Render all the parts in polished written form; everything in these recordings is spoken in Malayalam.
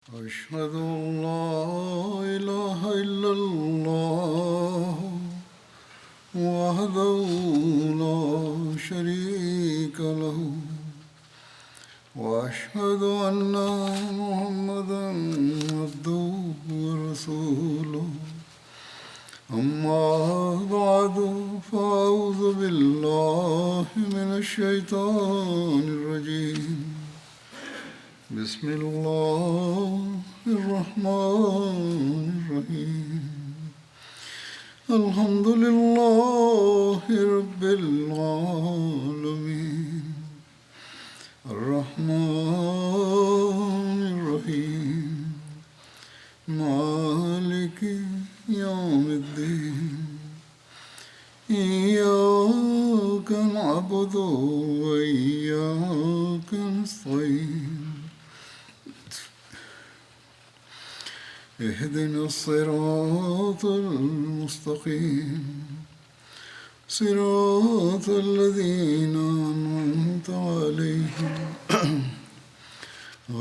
أشهد أن لا إله إلا الله وحده لا شريك له وأشهد أن محمدا عبده ورسوله أما بعد فأعوذ بالله من الشيطان الرجيم بسم الله الرحمن الرحيم الحمد لله رب العالمين الرحمن الرحيم مالك يوم الدين إياك نعبد وإياك نستعين اهدنا الصراط المستقيم صراط الذين أنعمت عليهم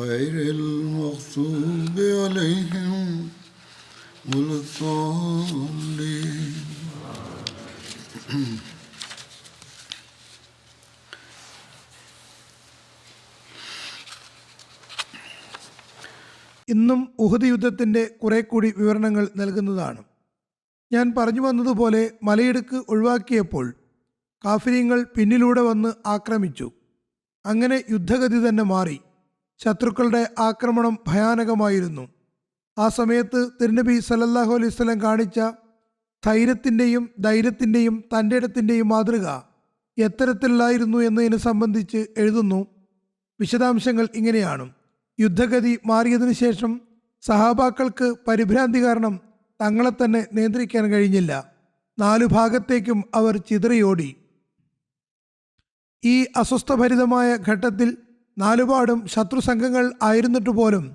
غير المغضوب عليهم ولا الضالين. ഇന്നും ഉഹദ് യുദ്ധത്തിൻ്റെ കുറെ കൂടി വിവരണങ്ങൾ നൽകുന്നതാണ്. ഞാൻ പറഞ്ഞു വന്നതുപോലെ മലയിടുക്ക് ഒഴിവാക്കിയപ്പോൾ കാഫിര്യങ്ങൾ പിന്നിലൂടെ വന്ന് ആക്രമിച്ചു. അങ്ങനെ യുദ്ധഗതി തന്നെ മാറി. ശത്രുക്കളുടെ ആക്രമണം ഭയാനകമായിരുന്നു. ആ സമയത്ത് തിരുനബി സല്ലല്ലാഹു അലൈഹി വസല്ലം കാണിച്ച ധൈര്യത്തിൻ്റെയും ധൈര്യത്തിൻ്റെയും തൻ്റെ ഇടത്തിൻ്റെയും മാതൃക എത്തരത്തിലായിരുന്നു എന്നതിനെ സംബന്ധിച്ച് എഴുതുന്നു. വിശദാംശങ്ങൾ ഇങ്ങനെയാണ്. യുദ്ധഗതി മാറിയതിനു ശേഷം സഹാബാക്കൾക്ക് പരിഭ്രാന്തി കാരണം തങ്ങളെ തന്നെ നിയന്ത്രിക്കാൻ കഴിഞ്ഞില്ല. 4 ഭാഗത്തേക്കും അവർ ചിതറിയോടി. ഈ അസ്വസ്ഥഭരിതമായ ഘട്ടത്തിൽ 4 പാടും ശത്രു സംഘങ്ങൾ ആയിരുന്നിട്ട് പോലും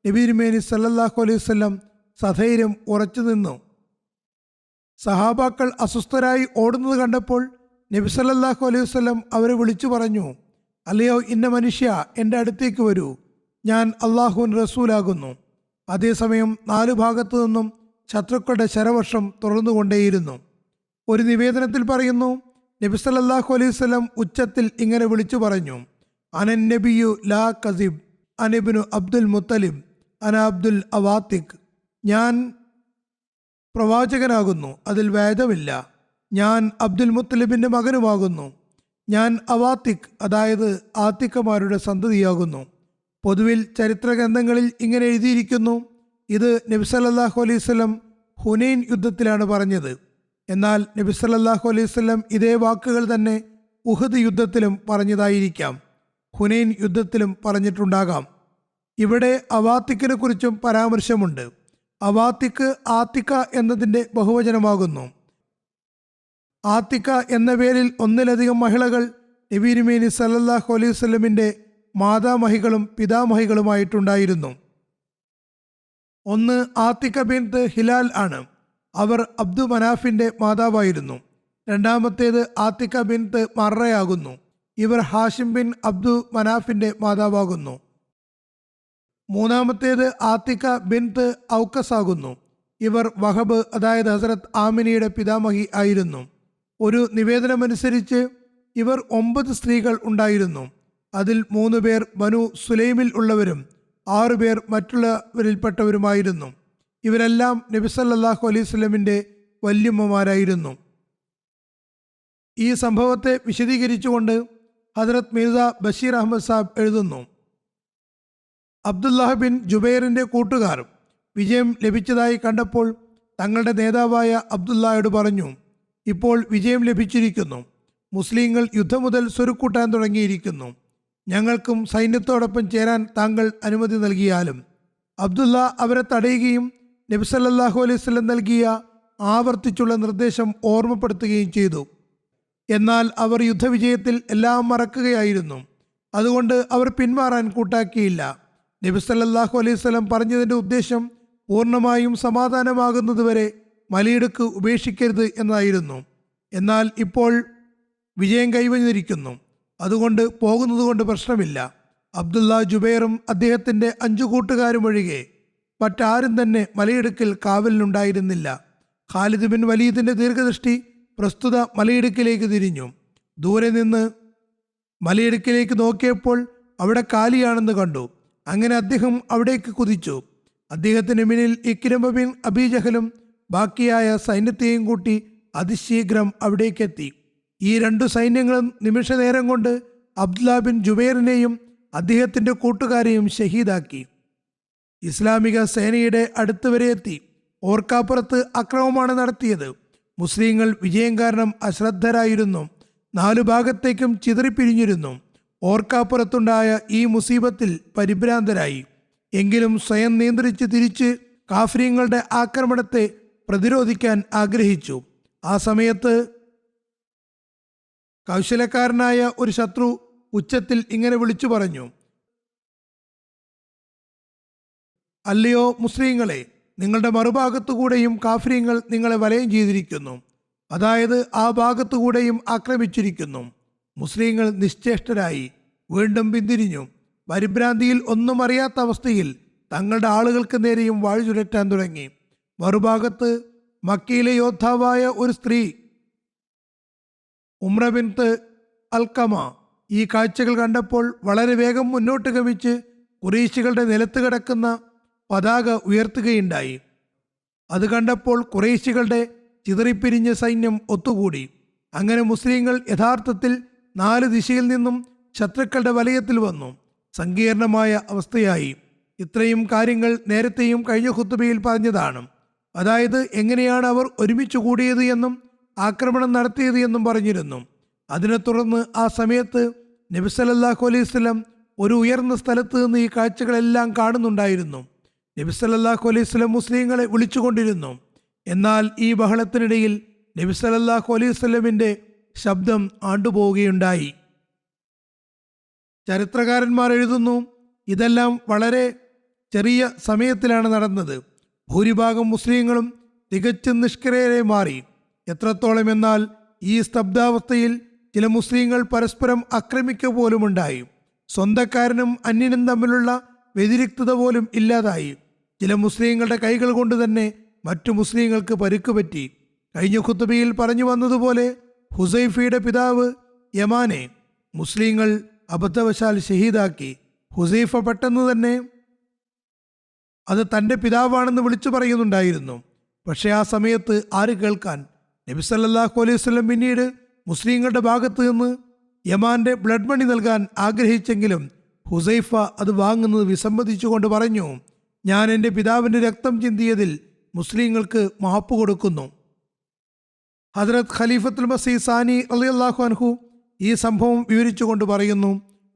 നബി തിരുമേനി സല്ലല്ലാഹു അലൈഹി വസല്ലം സധൈര്യം ഉറച്ചു നിന്നു. സഹാബാക്കൾ അസ്വസ്ഥരായി ഓടുന്നത് കണ്ടപ്പോൾ നബി സല്ലല്ലാഹു അലൈഹി വസല്ലം അവരെ വിളിച്ചു പറഞ്ഞു, അല്ലയോ ഇന്ന മനുഷ്യ, എൻ്റെ അടുത്തേക്ക് വരൂ, ഞാൻ അള്ളാഹുവിൻ്റെ റസൂലാകുന്നു. അതേസമയം 4 ഭാഗത്തു നിന്നും ശത്രുക്കളുടെ ശരവർഷം തുടർന്നുകൊണ്ടേയിരുന്നു. ഒരു നിവേദനത്തിൽ പറയുന്നു, നബി സല്ലല്ലാഹു അലൈഹി വസല്ലം ഉച്ചത്തിൽ ഇങ്ങനെ വിളിച്ചു പറഞ്ഞു, അനൻ നബിയു ലാ കസിബ് അനബിനു അബ്ദുൽ മുത്തലിബ് അന അബ്ദുൽ അവാത്തിഖ്. ഞാൻ പ്രവാചകനാകുന്നു, അതിൽ വേദമില്ല. ഞാൻ അബ്ദുൽ മുത്തലിബിൻ്റെ മകനുമാകുന്നു. ഞാൻ അവാത്തിഖ്, അതായത് ആത്തിക്കമാരുടെ സന്തതിയാകുന്നു. പൊതുവിൽ ചരിത്ര ഗ്രന്ഥങ്ങളിൽ ഇങ്ങനെ എഴുതിയിരിക്കുന്നു, ഇത് നബി സല്ലല്ലാഹു അലൈഹി വസല്ലം ഹുനൈൻ യുദ്ധത്തിലാണ് പറഞ്ഞത്. എന്നാൽ നബി സല്ലല്ലാഹു അലൈഹി വസല്ലം ഇതേ വാക്കുകൾ തന്നെ ഉഹദ് യുദ്ധത്തിലും പറഞ്ഞതായിരിക്കാം, ഹുനൈൻ യുദ്ധത്തിലും പറഞ്ഞിട്ടുണ്ടാകാം. ഇവിടെ അവാത്തിക്കിനെ കുറിച്ചും പരാമർശമുണ്ട്. അവാത്തിക്ക് ആത്തിക്ക എന്നതിൻ്റെ ബഹുവചനമാകുന്നു. ആത്തിക്ക എന്ന പേരിൽ ഒന്നിലധികം മഹിളകൾ നബി തിരുമേനി സല്ലല്ലാഹു അലൈഹി വസല്ലമിൻ്റെ മാതാമഹികളും പിതാമഹികളുമായിട്ടുണ്ടായിരുന്നു. ഒന്ന് ആത്തിക്ക ബിൻത്ത് ഹിലാൽ ആണ്. അവർ അബ്ദു മനാഫിൻ്റെ മാതാവായിരുന്നു. രണ്ടാമത്തേത് ആത്തിക്ക ബിൻത്ത് മറയാകുന്നു. ഇവർ ഹാഷിം ബിൻ അബ്ദു മനാഫിൻ്റെ മാതാവാകുന്നു. മൂന്നാമത്തേത് ആത്തിക്ക ബിൻത്ത് ഔക്കസ് ആകുന്നു. ഇവർ വഹബ്, അതായത് ഹസരത്ത് ആമിനയുടെ പിതാമഹി ആയിരുന്നു. ഒരു നിവേദനമനുസരിച്ച് ഇവർ 9 സ്ത്രീകൾ ഉണ്ടായിരുന്നു. അതിൽ 3 പേർ ബനു സുലൈമിൽ ഉള്ളവരും 6 പേർ മറ്റുള്ളവരിൽപ്പെട്ടവരുമായിരുന്നു. ഇവരെല്ലാം നബി സല്ലല്ലാഹു അലൈഹി വസല്ലമിൻ്റെ വല്യമ്മമാരായിരുന്നു. ഈ സംഭവത്തെ വിശദീകരിച്ചുകൊണ്ട് ഹദരത്ത് മിർസ ബഷീർ അഹമ്മദ് സാബ് എഴുതുന്നു, അബ്ദുല്ലാഹ് ബിൻ ജുബൈറിൻ്റെ കൂട്ടുകാർ വിജയം ലഭിച്ചതായി കണ്ടപ്പോൾ തങ്ങളുടെ നേതാവായ അബ്ദുല്ലായോട് പറഞ്ഞു, ഇപ്പോൾ വിജയം ലഭിച്ചിരിക്കുന്നു. മുസ്ലിങ്ങൾ യുദ്ധം മുതൽ സ്വരുക്കൂട്ടാൻ തുടങ്ങിയിരിക്കുന്നു. ഞങ്ങൾക്കും സൈന്യത്തോടൊപ്പം ചേരാൻ താങ്കൾ അനുമതി നൽകിയാലും. അബ്ദുല്ല അവരെ തടയുകയും നബി സല്ലല്ലാഹു അലൈഹി വസല്ലം നൽകിയ ആവർത്തിച്ചുള്ള നിർദ്ദേശം ഓർമ്മപ്പെടുത്തുകയും ചെയ്തു. എന്നാൽ അവർ യുദ്ധവിജയത്തിൽ എല്ലാം മറക്കുകയായിരുന്നു. അതുകൊണ്ട് അവർ പിന്മാറാൻ കൂട്ടാക്കിയില്ല. നബി സല്ലല്ലാഹു അലൈഹി വസല്ലം പറഞ്ഞതിൻ്റെ ഉദ്ദേശം പൂർണ്ണമായും സമാധാനമാകുന്നതുവരെ മലയിടുക്ക് ഉപേക്ഷിക്കരുത് എന്നായിരുന്നു. എന്നാൽ ഇപ്പോൾ വിജയം കൈവന്നിരിക്കുന്നു. അതുകൊണ്ട് പോകുന്നത് കൊണ്ട് പ്രശ്നമില്ല. അബ്ദുള്ള ജുബൈറും അദ്ദേഹത്തിൻ്റെ 5 കൂട്ടുകാരും ഒഴികെ മറ്റാരും തന്നെ മലയിടുക്കിൽ കാവലിനുണ്ടായിരുന്നില്ല. ഖാലിദ് ബിൻ വലീദിന്റെ ദീർഘദൃഷ്ടി പ്രസ്തുത മലയിടുക്കിലേക്ക് തിരിഞ്ഞു. ദൂരെ നിന്ന് മലയിടുക്കിലേക്ക് നോക്കിയപ്പോൾ അവിടെ കാലിയാണെന്ന് കണ്ടു. അങ്ങനെ അദ്ദേഹം അവിടേക്ക് കുതിച്ചു. അദ്ദേഹത്തിന് മുന്നിൽ ഇക്രിമ ബിൻ അബീ ജഹലും ബാക്കിയായ സൈന്യത്തെയും കൂട്ടി അതിശീഘ്രം അവിടേക്കെത്തി. ഈ 2 സൈന്യങ്ങളും നിമിഷനേരം കൊണ്ട് അബ്ദുല്ല ബിൻ ജുബൈറിനെയും അദ്ദേഹത്തിന്റെ കൂട്ടുകാരെയും ഷഹീദാക്കി. ഇസ്ലാമിക സേനയുടെ അടുത്ത് വരെ എത്തി. ഓർക്കാപ്പുറത്ത് അക്രമമാണ് നടത്തിയത്. മുസ്ലിങ്ങൾ വിജയം കാരണം അശ്രദ്ധരായിരുന്നു. 4 ഭാഗത്തേക്കും ചിതറിപ്പിരിഞ്ഞിരുന്നു. ഓർക്കാപ്പുറത്തുണ്ടായ ഈ മുസീബത്തിൽ പരിഭ്രാന്തരായി. എങ്കിലും സ്വയം നിയന്ത്രിച്ച് തിരിച്ച് കാഫ്രീങ്ങളുടെ ആക്രമണത്തെ പ്രതിരോധിക്കാൻ ആഗ്രഹിച്ചു. ആ സമയത്ത് കൗശലക്കാരനായ ഒരു ശത്രു ഉച്ചത്തിൽ ഇങ്ങനെ വിളിച്ചു പറഞ്ഞു: അല്ലയോ മുസ്ലിങ്ങളെ, നിങ്ങളുടെ മറുഭാഗത്തുകൂടെയും കാഫ്രീങ്ങൾ നിങ്ങളെ വലയം ചെയ്തിരിക്കുന്നു. അതായത് ആ ഭാഗത്തുകൂടെയും ആക്രമിച്ചിരിക്കുന്നു. മുസ്ലിങ്ങൾ നിശ്ചേഷ്ടരായി വീണ്ടും പിന്തിരിഞ്ഞു. പരിഭ്രാന്തിയിൽ ഒന്നും അറിയാത്ത അവസ്ഥയിൽ തങ്ങളുടെ ആളുകൾക്ക് നേരെയും വാൾ ചുഴറ്റാൻ തുടങ്ങി. മറുഭാഗത്ത് മക്കയിലെ യോദ്ധാവായ ഒരു സ്ത്രീ ഉംറ ബിൻത്ത് അൽക്കമ ഈ കാഴ്ചകൾ കണ്ടപ്പോൾ വളരെ വേഗം മുന്നോട്ട് ഗമിച്ച് ഖുറൈശികളുടെ നിലത്ത് കിടക്കുന്ന പതാക ഉയർത്തുകയുണ്ടായി. അത് കണ്ടപ്പോൾ ഖുറൈശികളുടെ ചിതറിപ്പിരിഞ്ഞ സൈന്യം ഒത്തുകൂടി. അങ്ങനെ മുസ്ലിങ്ങൾ യഥാർത്ഥത്തിൽ 4 ദിശയിൽ നിന്നും ശത്രുക്കളുടെ വലയത്തിൽ വന്നു. സങ്കീർണമായ അവസ്ഥയായി. ഇത്രയും കാര്യങ്ങൾ നേരത്തെയും കഴിഞ്ഞ ഖുത്ബയിൽ പറഞ്ഞതാണ്. അതായത് എങ്ങനെയാണ് അവർ ഒരുമിച്ച് കൂടിയത് എന്നും ആക്രമണം നടത്തിയത് എന്നും പറഞ്ഞിരുന്നു. അതിനെ തുടർന്ന് ആ സമയത്ത് നബി സല്ലല്ലാഹു അലൈഹി വസല്ലം ഒരു ഉയർന്ന സ്ഥലത്ത് നിന്ന് ഈ കാഴ്ചകളെല്ലാം കാണുന്നുണ്ടായിരുന്നു. നബി സല്ലല്ലാഹു അലൈഹി വസല്ലം മുസ്ലിങ്ങളെ വിളിച്ചുകൊണ്ടിരുന്നു. എന്നാൽ ഈ ബഹളത്തിനിടയിൽ നബി സല്ലല്ലാഹു അലൈഹി വസല്ലമിന്റെ ശബ്ദം ആണ്ടുപോവുകയുണ്ടായി. ചരിത്രകാരന്മാർ എഴുതുന്നു, ഇതെല്ലാം വളരെ ചെറിയ സമയത്തിലാണ് നടന്നത്. ഭൂരിഭാഗം മുസ്ലിങ്ങളും തികച്ചും നിഷ്ക്രിയരായി മാറി. എത്രത്തോളം എന്നാൽ ഈ സ്തബ്ധാവസ്ഥയിൽ ചില മുസ്ലിങ്ങൾ പരസ്പരം ആക്രമിക്കുക പോലുമുണ്ടായി. സ്വന്തക്കാരനും അന്യനും തമ്മിലുള്ള വ്യതിരിക്തത പോലും ഇല്ലാതായി. ചില മുസ്ലിങ്ങളുടെ കൈകൾ കൊണ്ട് തന്നെ മറ്റു മുസ്ലിങ്ങൾക്ക് പരുക്കുപറ്റി. കഴിഞ്ഞ ഖുത്ബയിൽ പറഞ്ഞു വന്നതുപോലെ ഹുസൈഫയുടെ പിതാവ് യമാനെ മുസ്ലിങ്ങൾ അബദ്ധവശാൽ ഷഹീദാക്കി. ഹുസൈഫ പെട്ടെന്ന് തന്നെ അത് തൻ്റെ പിതാവാണെന്ന് വിളിച്ചു പറയുന്നുണ്ടായിരുന്നു. പക്ഷേ ആ സമയത്ത് ആര് കേൾക്കാൻ? നബി സല്ലല്ലാഹു അലൈഹി വസല്ലം പിന്നീട് മുസ്ലിങ്ങളുടെ ഭാഗത്ത് നിന്ന് യമാന്റെ ബ്ലഡ് മണി നൽകാൻ ആഗ്രഹിച്ചെങ്കിലും ഹുസൈഫ അത് വാങ്ങുന്നത് വിസമ്മതിച്ചുകൊണ്ട് പറഞ്ഞു, ഞാൻ എൻ്റെ പിതാവിൻ്റെ രക്തം ചിന്തിയതിൽ മുസ്ലിങ്ങൾക്ക് മാപ്പ് കൊടുക്കുന്നു. ഹദ്രത്ത് ഖലീഫത്തുൽ മസീഹ് സാനി റളിയല്ലാഹു അൻഹു ഈ സംഭവം വിവരിച്ചുകൊണ്ട് പറയുന്നു,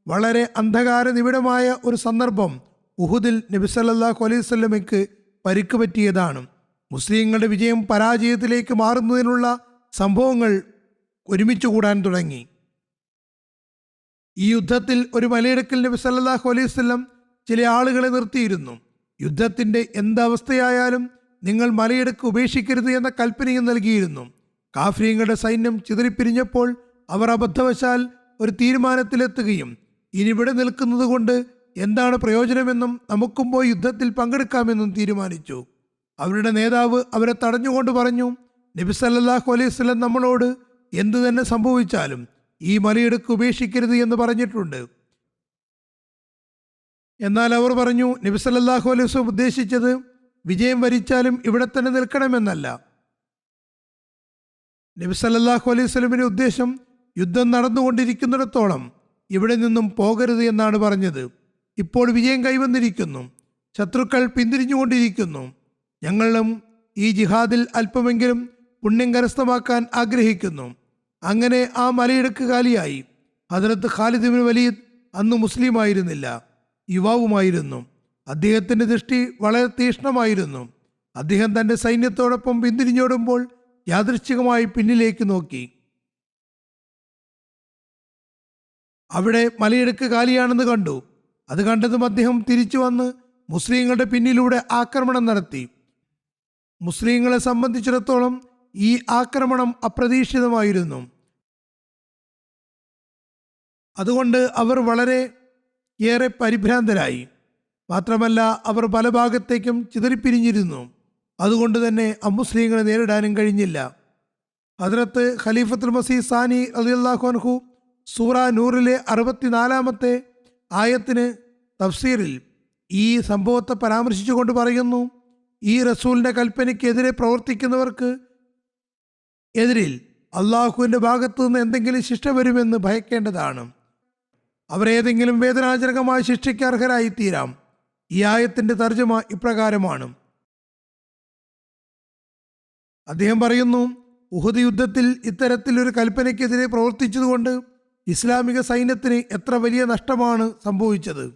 വളരെ അന്ധകാര നിബിഡമായ ഒരു സന്ദർഭം ഉഹുദിൽ നബി സല്ലല്ലാഹു അലൈഹി വസല്ലമയ്ക്ക് പരിക്ക് പറ്റിയതാണ്. മുസ്ലിങ്ങളുടെ വിജയം പരാജയത്തിലേക്ക് മാറുന്നതിനുള്ള സംഭവങ്ങൾ ഒരുമിച്ച് കൂടാൻ തുടങ്ങി. ഈ യുദ്ധത്തിൽ ഒരു മലയിടുക്കിൽ നബി സല്ലല്ലാഹു അലൈഹി വസല്ലം ചില ആളുകളെ നിർത്തിയിരുന്നു. യുദ്ധത്തിൻ്റെ എന്തവസ്ഥയായാലും നിങ്ങൾ മലയിടുക്ക് ഉപേക്ഷിക്കരുത് എന്ന കൽപ്പനയും നൽകിയിരുന്നു. കാഫ്രീങ്ങളുടെ സൈന്യം ചിതറിപ്പിരിഞ്ഞപ്പോൾ അവർ അബദ്ധവശാൽ ഒരു തീരുമാനത്തിലെത്തുകയും ഇനി ഇവിടെ നിൽക്കുന്നത് കൊണ്ട് എന്താണ് പ്രയോജനമെന്നും നമുക്കും പോയി യുദ്ധത്തിൽ പങ്കെടുക്കാമെന്നും തീരുമാനിച്ചു. അവരുടെ നേതാവ് അവരെ തടഞ്ഞുകൊണ്ട് പറഞ്ഞു, നബി സല്ലല്ലാഹു അലൈഹി വസല്ലം നമ്മളോട് എന്തു തന്നെ സംഭവിച്ചാലും ഈ മലയിടുക്ക് ഉപേക്ഷിക്കരുത് എന്ന് പറഞ്ഞിട്ടുണ്ട്. എന്നാൽ അവർ പറഞ്ഞു, നബി സല്ലല്ലാഹു അലൈഹി വസല്ലം ഉദ്ദേശിച്ചത് വിജയം വരിച്ചാലും ഇവിടെ തന്നെ നിൽക്കണമെന്നല്ല. നബി സല്ലല്ലാഹു അലൈഹി വസല്ലമിന്റെ ഉദ്ദേശം യുദ്ധം നടന്നുകൊണ്ടിരിക്കുന്നിടത്തോളം ഇവിടെ നിന്നും പോകരുത് എന്നാണ് പറഞ്ഞത്. ഇപ്പോൾ വിജയം കൈവന്നിരിക്കുന്നു, ശത്രുക്കൾ പിന്തിരിഞ്ഞുകൊണ്ടിരിക്കുന്നു. ഞങ്ങളും ഈ ജിഹാദിൽ അല്പമെങ്കിലും പുണ്യം കരസ്ഥമാക്കാൻ ആഗ്രഹിക്കുന്നു. അങ്ങനെ ആ മലയിടുക്ക് കാലിയായി. ഹദ്രത്ത് ഖാലിദ് ബിൻ വലീദ് അന്ന് മുസ്ലിമായിരുന്നില്ല, യുവാവുമായിരുന്നു. അദ്ദേഹത്തിൻ്റെ ദൃഷ്ടി വളരെ തീക്ഷ്ണമായിരുന്നു. അദ്ദേഹം തൻ്റെ സൈന്യത്തോടൊപ്പം പിന്തിരിഞ്ഞോടുമ്പോൾ യാദൃശ്ചികമായി പിന്നിലേക്ക് നോക്കി. അവിടെ മലയിടുക്ക് കാലിയാണെന്ന് കണ്ടു. അത് കണ്ടതും അദ്ദേഹം തിരിച്ചു വന്ന് മുസ്ലിങ്ങളുടെ പിന്നിലൂടെ ആക്രമണം നടത്തി. മുസ്ലിങ്ങളെ സംബന്ധിച്ചിടത്തോളം ഈ ആക്രമണം അപ്രതീക്ഷിതമായിരുന്നു. അതുകൊണ്ട് അവർ വളരെ ഏറെ പരിഭ്രാന്തരായി. മാത്രമല്ല അവർ പല ഭാഗത്തേക്കും ചിതറിപ്പിരിഞ്ഞിരുന്നു. അതുകൊണ്ട് തന്നെ അമുസ്ലിങ്ങളെ നേരിടാനും കഴിഞ്ഞില്ല. ഹദ്രത്ത് ഖലീഫത്തുൽ മസീഹ് സാനി റളിയല്ലാഹു അൻഹു സൂറ നൂറിലെ 64-ാമത്തെ ആയത്തിന് തഫ്സീറിൽ ഈ സംഭവത്തെ പരാമർശിച്ചുകൊണ്ട് പറയുന്നു, ഈ റസൂലിൻ്റെ കൽപ്പനയ്ക്കെതിരെ പ്രവർത്തിക്കുന്നവർക്ക് എതിരിൽ അള്ളാഹുവിൻ്റെ ഭാഗത്തു നിന്ന് എന്തെങ്കിലും ശിക്ഷ വരുമെന്ന് ഭയക്കേണ്ടതാണ്. അവരേതെങ്കിലും വേദനാജനകമായ ശിക്ഷയ്ക്ക് അർഹരായി തീരാം. ഈ ആയത്തിൻ്റെ തർജ്ജമ ഇപ്രകാരമാണ്. അദ്ദേഹം പറയുന്നു, ഉഹദ് യുദ്ധത്തിൽ ഇത്തരത്തിലൊരു കൽപ്പനയ്ക്കെതിരെ പ്രവർത്തിച്ചതുകൊണ്ട് ഇസ്ലാമിക സൈന്യത്തിന് എത്ര വലിയ നഷ്ടമാണ് സംഭവിച്ചത്.